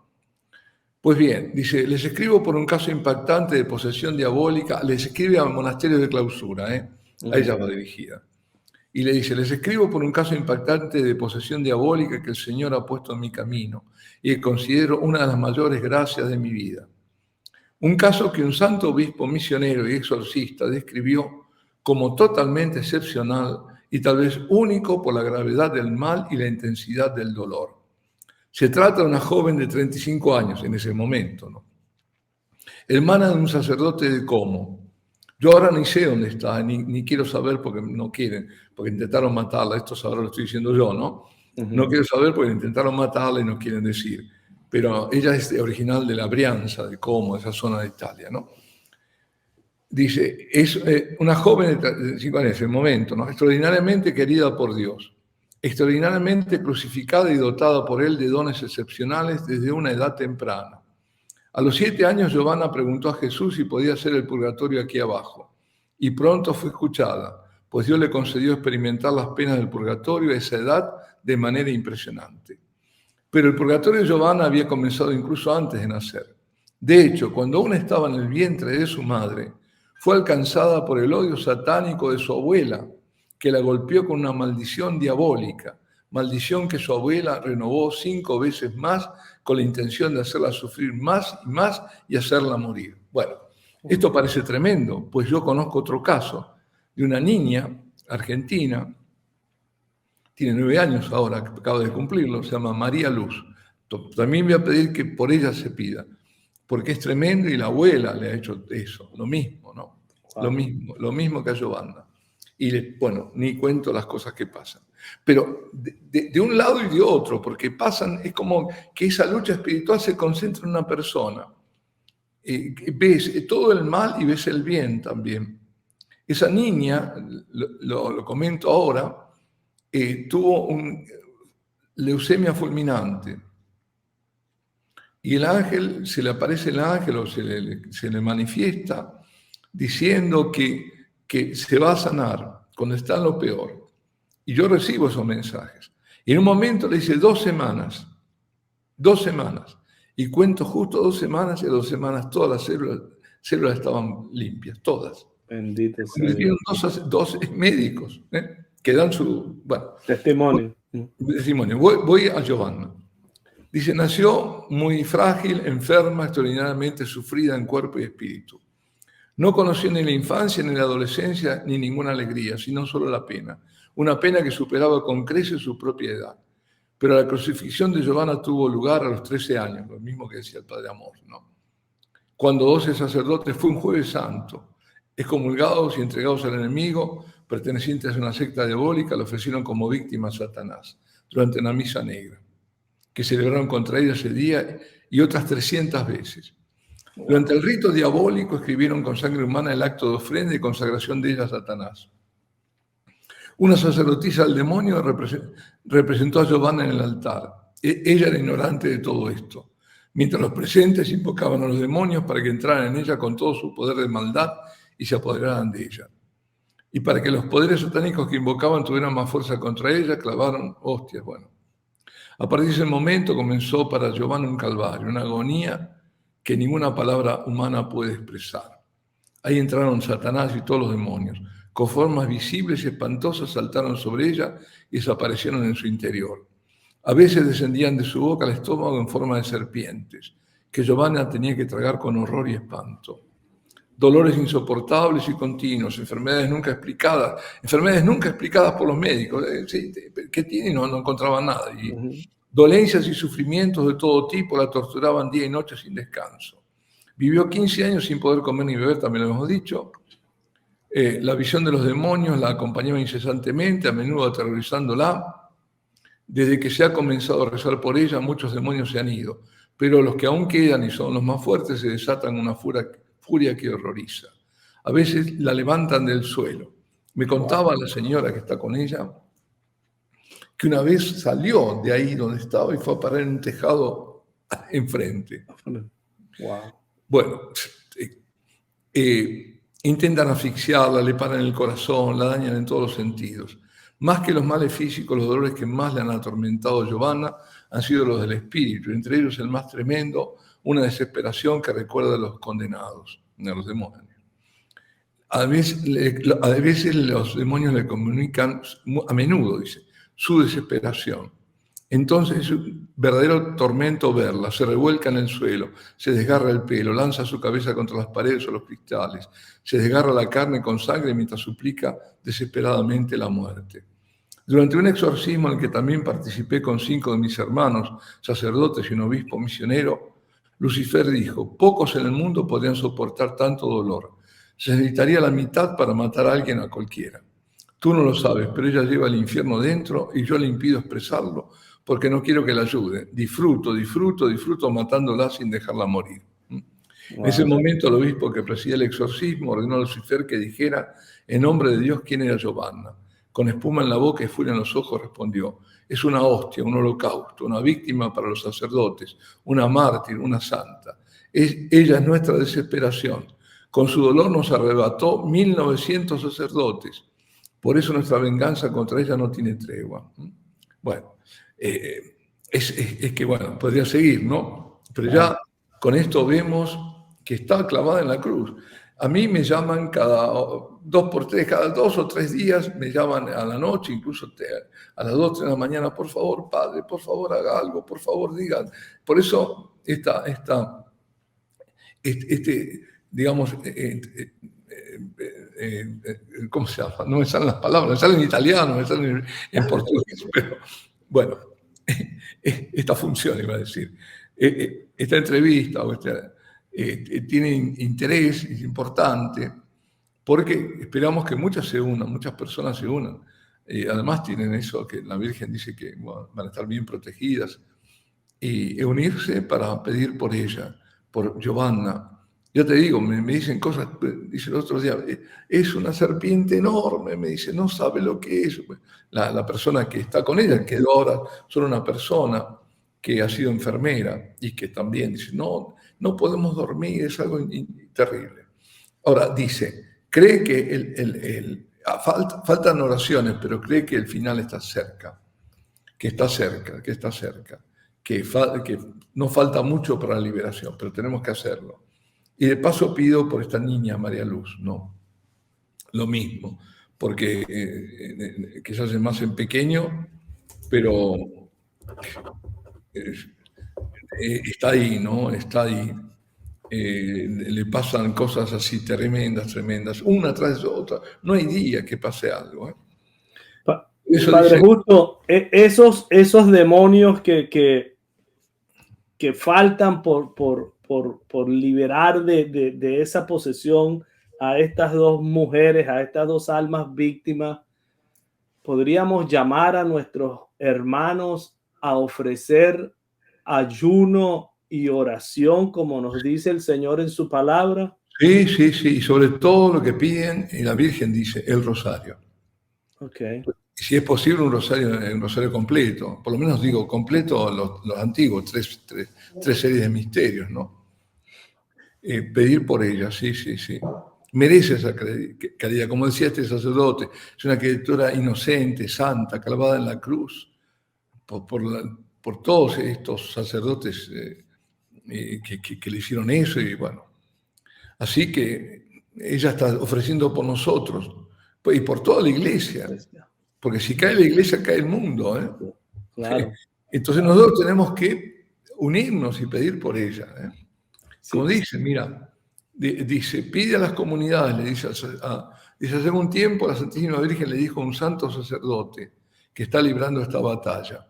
Pues bien, dice, les escribo por un caso impactante de posesión diabólica, les escribe al monasterio de clausura, a ella va dirigida. Y le dice, les escribo por un caso impactante de posesión diabólica que el Señor ha puesto en mi camino y que considero una de las mayores gracias de mi vida. Un caso que un santo obispo misionero y exorcista describió como totalmente excepcional y tal vez único por la gravedad del mal y la intensidad del dolor. Se trata de una joven de 35 años en ese momento, ¿no? Hermana de un sacerdote de Como. Yo ahora ni sé dónde está, ni quiero saber porque no quieren, porque intentaron matarla. Esto ahora lo estoy diciendo yo, ¿no? No quiero saber porque intentaron matarla y no quieren decir. Pero ella es original de la Brianza, de Como, esa zona de Italia, ¿no? Dice, es una joven de 35 años en ese momento, ¿no? Extraordinariamente querida por Dios. Extraordinariamente crucificada y dotada por él de dones excepcionales desde una edad temprana. A los 7 años, Giovanna preguntó a Jesús si podía hacer el purgatorio aquí abajo. Y pronto fue escuchada, pues Dios le concedió experimentar las penas del purgatorio a esa edad de manera impresionante. Pero el purgatorio de Giovanna había comenzado incluso antes de nacer. De hecho, cuando aún estaba en el vientre de su madre, fue alcanzada por el odio satánico de su abuela, que la golpeó con una maldición diabólica, maldición que su abuela renovó 5 veces más con la intención de hacerla sufrir más y más y hacerla morir. Bueno, esto parece tremendo, pues yo conozco otro caso de una niña argentina, tiene 9 años ahora, acaba de cumplirlo, se llama María Luz. También voy a pedir que por ella se pida. porque es tremendo y la abuela le ha hecho eso, lo mismo, ¿no? Wow. Lo mismo que a Giovanna. Y bueno, ni cuento las cosas que pasan. Pero de un lado y de otro, porque pasan, es como que esa lucha espiritual se concentra en una persona. Ves todo el mal y ves el bien también. Esa niña, lo comento ahora, tuvo leucemia fulminante. Y el ángel, se le aparece el ángel o se le manifiesta diciendo que se va a sanar cuando está en lo peor. Y yo recibo esos mensajes. Y en un momento le dice 2 semanas. 2 semanas. Y cuento justo 2 semanas y a 2 semanas todas las células estaban limpias, todas. Bendito sea Y tienen Dios. dos médicos que dan su Testimonio. testimonio. Voy a Giovanna. Dice, nació muy frágil, enferma, extraordinariamente sufrida en cuerpo y espíritu. No conoció ni la infancia ni la adolescencia ni ninguna alegría, sino solo la pena. Una pena que superaba con creces su propia edad. Pero la crucifixión de Giovanna tuvo lugar a los 13 años, lo mismo que decía el Padre Amor, ¿no? Cuando 12 sacerdotes, fue un jueves santo, excomulgados y entregados al enemigo, pertenecientes a una secta diabólica, le ofrecieron como víctima a Satanás durante una misa negra, que celebraron contra ella ese día y otras 300 veces. Durante el rito diabólico escribieron con sangre humana el acto de ofrenda y consagración de ella a Satanás. Una sacerdotisa del demonio representó a Giovanna en el altar. Ella era ignorante de todo esto, mientras los presentes invocaban a los demonios para que entraran en ella con todo su poder de maldad y se apoderaran de ella. Y para que los poderes satánicos que invocaban tuvieran más fuerza contra ella, clavaron hostias. Bueno, a partir de ese momento comenzó para Giovanna un calvario, una agonía que ninguna palabra humana puede expresar. Ahí entraron Satanás y todos los demonios. Con formas visibles y espantosas saltaron sobre ella y desaparecieron en su interior. A veces descendían de su boca al estómago en forma de serpientes, que Giovanna tenía que tragar con horror y espanto. Dolores insoportables y continuos, enfermedades nunca explicadas por los médicos. ¿Qué tiene? No encontraban nada. Y dolencias y sufrimientos de todo tipo la torturaban día y noche sin descanso. Vivió 15 años sin poder comer ni beber, también lo hemos dicho. La visión de los demonios la acompañaba incesantemente, a menudo aterrorizándola. Desde que se ha comenzado a rezar por ella, muchos demonios se han ido, pero los que aún quedan y son los más fuertes se desatan una furia que horroriza. A veces la levantan del suelo. Me contaba la señora que está con ella que una vez salió de ahí donde estaba y fue a parar en un tejado enfrente. Wow. Bueno, intentan asfixiarla, le paran el corazón, la dañan en todos los sentidos. Más que los males físicos, los dolores que más le han atormentado a Giovanna han sido los del espíritu, entre ellos el más tremendo, una desesperación que recuerda a los condenados, a los demonios. A veces los demonios le comunican, a menudo dice, su desesperación. Entonces es un verdadero tormento verla, se revuelca en el suelo, se desgarra el pelo, lanza su cabeza contra las paredes o los cristales, se desgarra la carne con sangre mientras suplica desesperadamente la muerte. Durante un exorcismo en el que también participé con 5 de mis hermanos, sacerdotes y un obispo misionero, Lucifer dijo, pocos en el mundo podrían soportar tanto dolor. Se necesitaría la mitad para matar a alguien, a cualquiera. Tú no lo sabes, pero ella lleva el infierno dentro y yo le impido expresarlo porque no quiero que la ayude. Disfruto matándola sin dejarla morir. Wow. En ese momento el obispo que presidía el exorcismo ordenó a Lucifer que dijera en nombre de Dios quién era Giovanna. Con espuma en la boca y furia en los ojos respondió, es una hostia, un holocausto, una víctima para los sacerdotes, una mártir, una santa. Ella es nuestra desesperación. Con su dolor nos arrebató 1900 sacerdotes. Por eso nuestra venganza contra ella no tiene tregua. Bueno, es que, bueno, podría seguir, ¿no? Pero ya con esto vemos que está clavada en la cruz. A mí me llaman cada 2 o 3 días, me llaman a la noche, incluso a las 2 de la mañana, por favor, padre, por favor, haga algo, por favor, digan. Por eso, digamos, ¿cómo se llama? No me salen las palabras, me salen en italiano, me salen en portugués, pero bueno, esta función, iba a decir, esta entrevista o tiene interés, es importante, porque esperamos que muchas personas se unan. Además tienen eso, que la Virgen dice que bueno, van a estar bien protegidas, y unirse para pedir por ella, por Giovanna. Yo te digo, me dicen cosas, dice el otro día, es una serpiente enorme, me dice, no sabe lo que es. La persona que está con ella quedó ahora solo una persona que ha sido enfermera y que también dice, no podemos dormir, es algo terrible. Ahora dice, cree que faltan oraciones, pero cree que el final está cerca, que está cerca, que no falta mucho para la liberación, pero tenemos que hacerlo. Y de paso pido por esta niña, María Luz, ¿no? Lo mismo, porque quizás es más en pequeño, pero está ahí, ¿no? Está ahí. Le pasan cosas así tremendas, una tras otra. No hay día que pase algo. Eso Padre dice, Justo, esos demonios que faltan por liberar de esa posesión a estas dos mujeres, a estas dos almas víctimas, podríamos llamar a nuestros hermanos a ofrecer ayuno y oración, como nos dice el Señor en su palabra. Sí, y sobre todo lo que piden, y la Virgen dice, el rosario. Okay. Si es posible un rosario completo, por lo menos digo completo los antiguos, tres series de misterios, ¿no? Pedir por ella, sí. Merece esa caridad, como decía este sacerdote, es una criatura inocente, santa, clavada en la cruz, por todos estos sacerdotes que le hicieron eso, y bueno. Así que ella está ofreciendo por nosotros y por toda la iglesia. Porque si cae la iglesia, cae el mundo. Claro. Entonces nosotros tenemos que unirnos y pedir por ella. Como dice, mira, dice, pide a las comunidades, le dice, hace un tiempo la Santísima Virgen le dijo a un santo sacerdote que está librando esta batalla,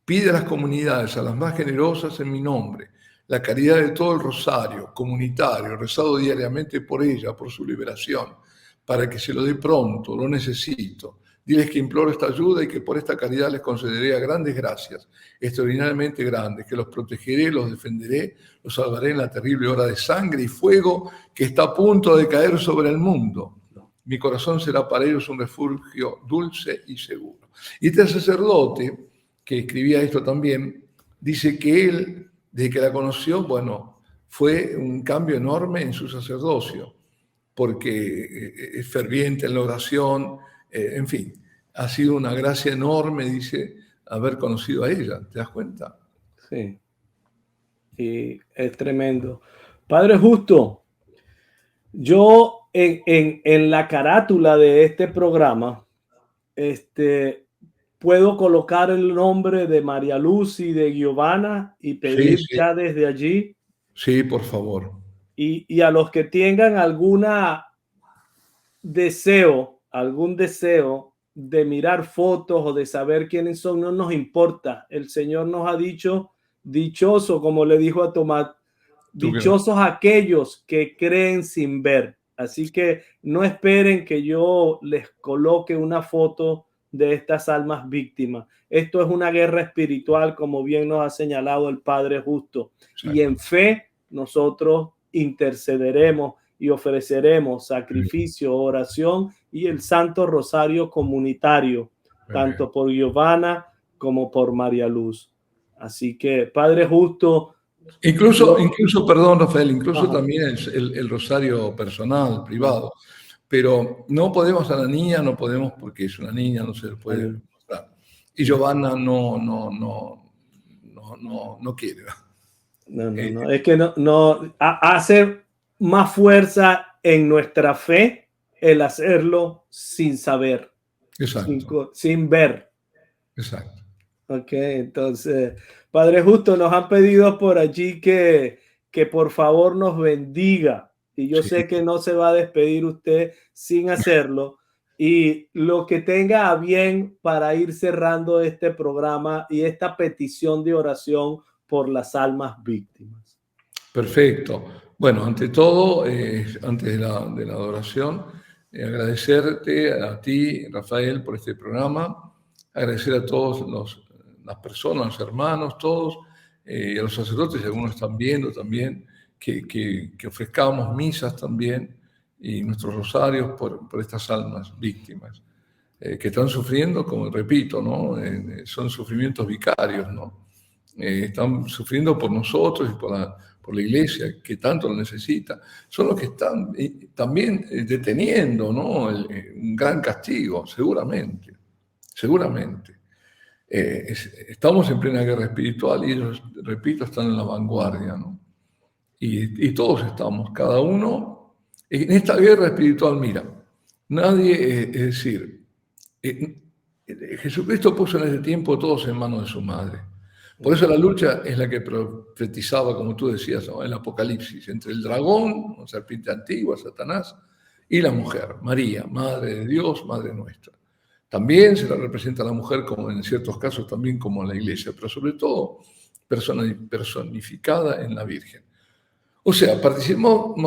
pide a las comunidades, a las más generosas en mi nombre, la caridad de todo el rosario comunitario, rezado diariamente por ella, por su liberación, para que se lo dé pronto, lo necesito. Diles que imploro esta ayuda y que por esta caridad les concederé grandes gracias, extraordinariamente grandes, que los protegeré, los defenderé, los salvaré en la terrible hora de sangre y fuego que está a punto de caer sobre el mundo. Mi corazón será para ellos un refugio dulce y seguro. Y este sacerdote, que escribía esto también, dice que él, desde que la conoció, bueno, fue un cambio enorme en su sacerdocio, porque es ferviente en la oración, en fin, ha sido una gracia enorme, dice, haber conocido a ella, ¿te das cuenta? Sí, y es tremendo. Padre Justo, yo en la carátula de este programa, puedo colocar el nombre de María Luz y de Giovanna y pedir ya desde allí. Sí, por favor. Y a los que tengan algún deseo de mirar fotos o de saber quiénes son, no nos importa. El Señor nos ha dicho, dichoso, como le dijo a Tomás, dichosos aquellos que creen sin ver. Así que no esperen que yo les coloque una foto de estas almas víctimas. Esto es una guerra espiritual, como bien nos ha señalado el Padre Justo. Exacto. Y en fe nosotros intercederemos y ofreceremos sacrificio, oración y el Santo Rosario comunitario, tanto por Giovanna como por María Luz. Así que, Padre Justo, Incluso, perdón, Rafael, incluso también el rosario personal, privado. Pero no podemos a la niña, no podemos porque es una niña, no se le puede mostrar. Y Giovanna no quiere. No, es que no hace más fuerza en nuestra fe el hacerlo sin saber. Exacto. Sin ver. Exacto. Ok, entonces, Padre Justo, nos han pedido por allí que por favor nos bendiga. Y yo sé que no se va a despedir usted sin hacerlo. Y lo que tenga a bien para ir cerrando este programa y esta petición de oración por las almas víctimas. Perfecto. Bueno, ante todo, antes de la adoración, agradecerte a ti, Rafael, por este programa, agradecer a todas las personas, los hermanos, todos, y a los sacerdotes, algunos están viendo también, que ofrezcamos misas también y nuestros rosarios por estas almas víctimas, que están sufriendo, como repito, ¿no? Son sufrimientos vicarios, ¿no? Están sufriendo por nosotros y por la Iglesia, que tanto lo necesita. Son los que están también deteniendo, ¿no? Un gran castigo, seguramente. Estamos en plena guerra espiritual y ellos, repito, están en la vanguardia, ¿no? Y todos estamos, cada uno, en esta guerra espiritual. Mira, nadie, es decir, Jesucristo puso en ese tiempo todos en manos de su madre. Por eso la lucha es la que profetizaba, como tú decías, ¿no? El Apocalipsis, entre el dragón, la serpiente antigua, Satanás, y la mujer, María, Madre de Dios, Madre nuestra. También se la representa a la mujer, como en ciertos casos, también como la Iglesia, pero sobre todo personificada en la Virgen. O sea, participamos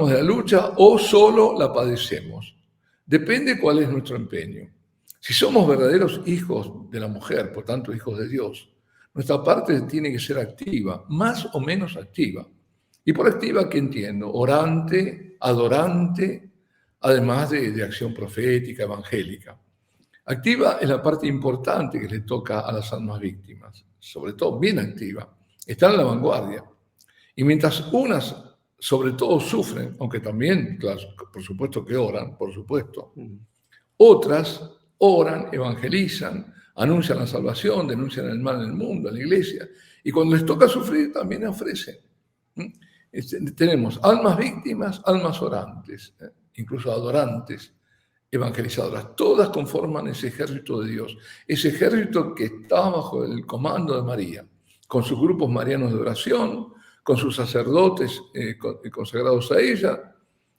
de la lucha o solo la padecemos. Depende cuál es nuestro empeño. Si somos verdaderos hijos de la mujer, por tanto hijos de Dios, nuestra parte tiene que ser activa, más o menos activa. Y por activa, ¿qué entiendo? Orante, adorante, además de acción profética, evangélica. Activa es la parte importante que le toca a las almas víctimas, sobre todo bien activa. Están en la vanguardia. Y mientras unas, sobre todo, sufren, aunque también, claro, por supuesto que oran, por supuesto, otras oran, evangelizan, anuncian la salvación, denuncian el mal en el mundo, en la Iglesia, y cuando les toca sufrir también ofrecen. Tenemos almas víctimas, almas orantes, incluso adorantes, evangelizadoras, todas conforman ese ejército de Dios, ese ejército que está bajo el comando de María, con sus grupos marianos de oración, con sus sacerdotes consagrados a ella,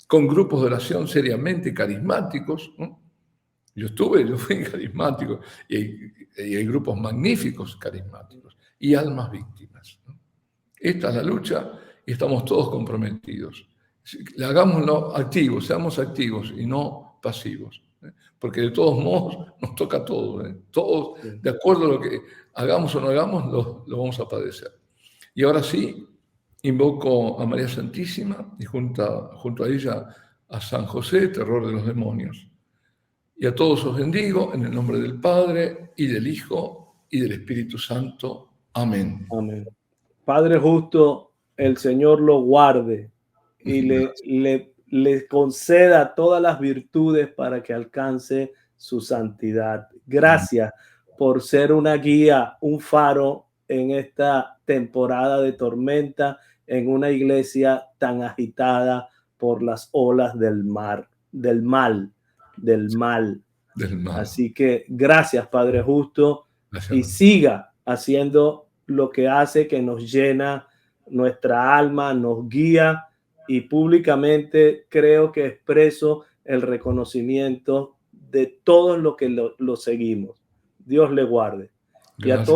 con grupos de oración seriamente carismáticos, ¿no? Yo fui carismático, y hay grupos magníficos carismáticos, y almas víctimas, ¿no? Esta es la lucha y estamos todos comprometidos. Hagámoslo activos, seamos activos y no pasivos, ¿eh? Porque de todos modos nos toca todo, ¿eh? Todos, de acuerdo a lo que hagamos o no hagamos, lo vamos a padecer. Y ahora sí, invoco a María Santísima y junto a ella a San José, terror de los demonios. Y a todos os bendigo en el nombre del Padre, y del Hijo, y del Espíritu Santo. Amén. Amén. Padre justo, el Señor lo guarde y le conceda todas las virtudes para que alcance su santidad. Gracias por ser una guía, un faro en esta temporada de tormenta, en una iglesia tan agitada por las olas del mar, del mal. Así que gracias, Padre justo, gracias. Y siga haciendo lo que hace, que nos llena nuestra alma, nos guía, y públicamente creo que expreso el reconocimiento de todos los que lo seguimos. Dios le guarde. Gracias. Y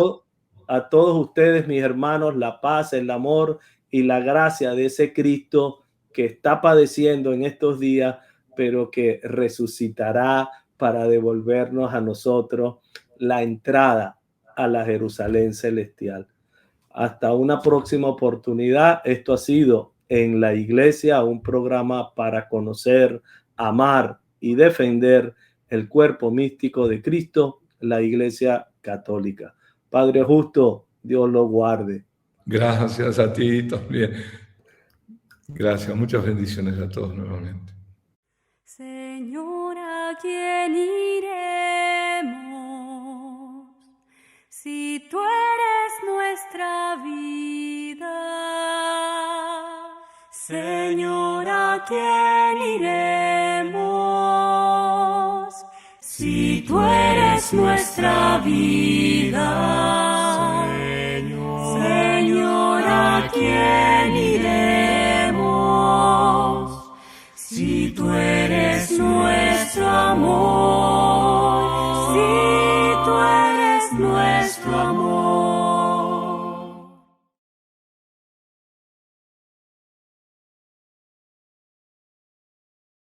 a todos ustedes, mis hermanos, la paz, el amor y la gracia de ese Cristo que está padeciendo en estos días, pero que resucitará para devolvernos a nosotros la entrada a la Jerusalén celestial. Hasta una próxima oportunidad. Esto ha sido En la Iglesia, un programa para conocer, amar y defender el cuerpo místico de Cristo, la Iglesia Católica. Padre justo, Dios lo guarde. Gracias a ti también. Gracias, muchas bendiciones a todos nuevamente. Señor, ¿a quién iremos si tú eres nuestra vida? Señor, ¿a quién iremos si tú eres nuestra vida? Señor, ¿a quién iremos si tú eres nuestro amor? Si tú eres nuestro amor.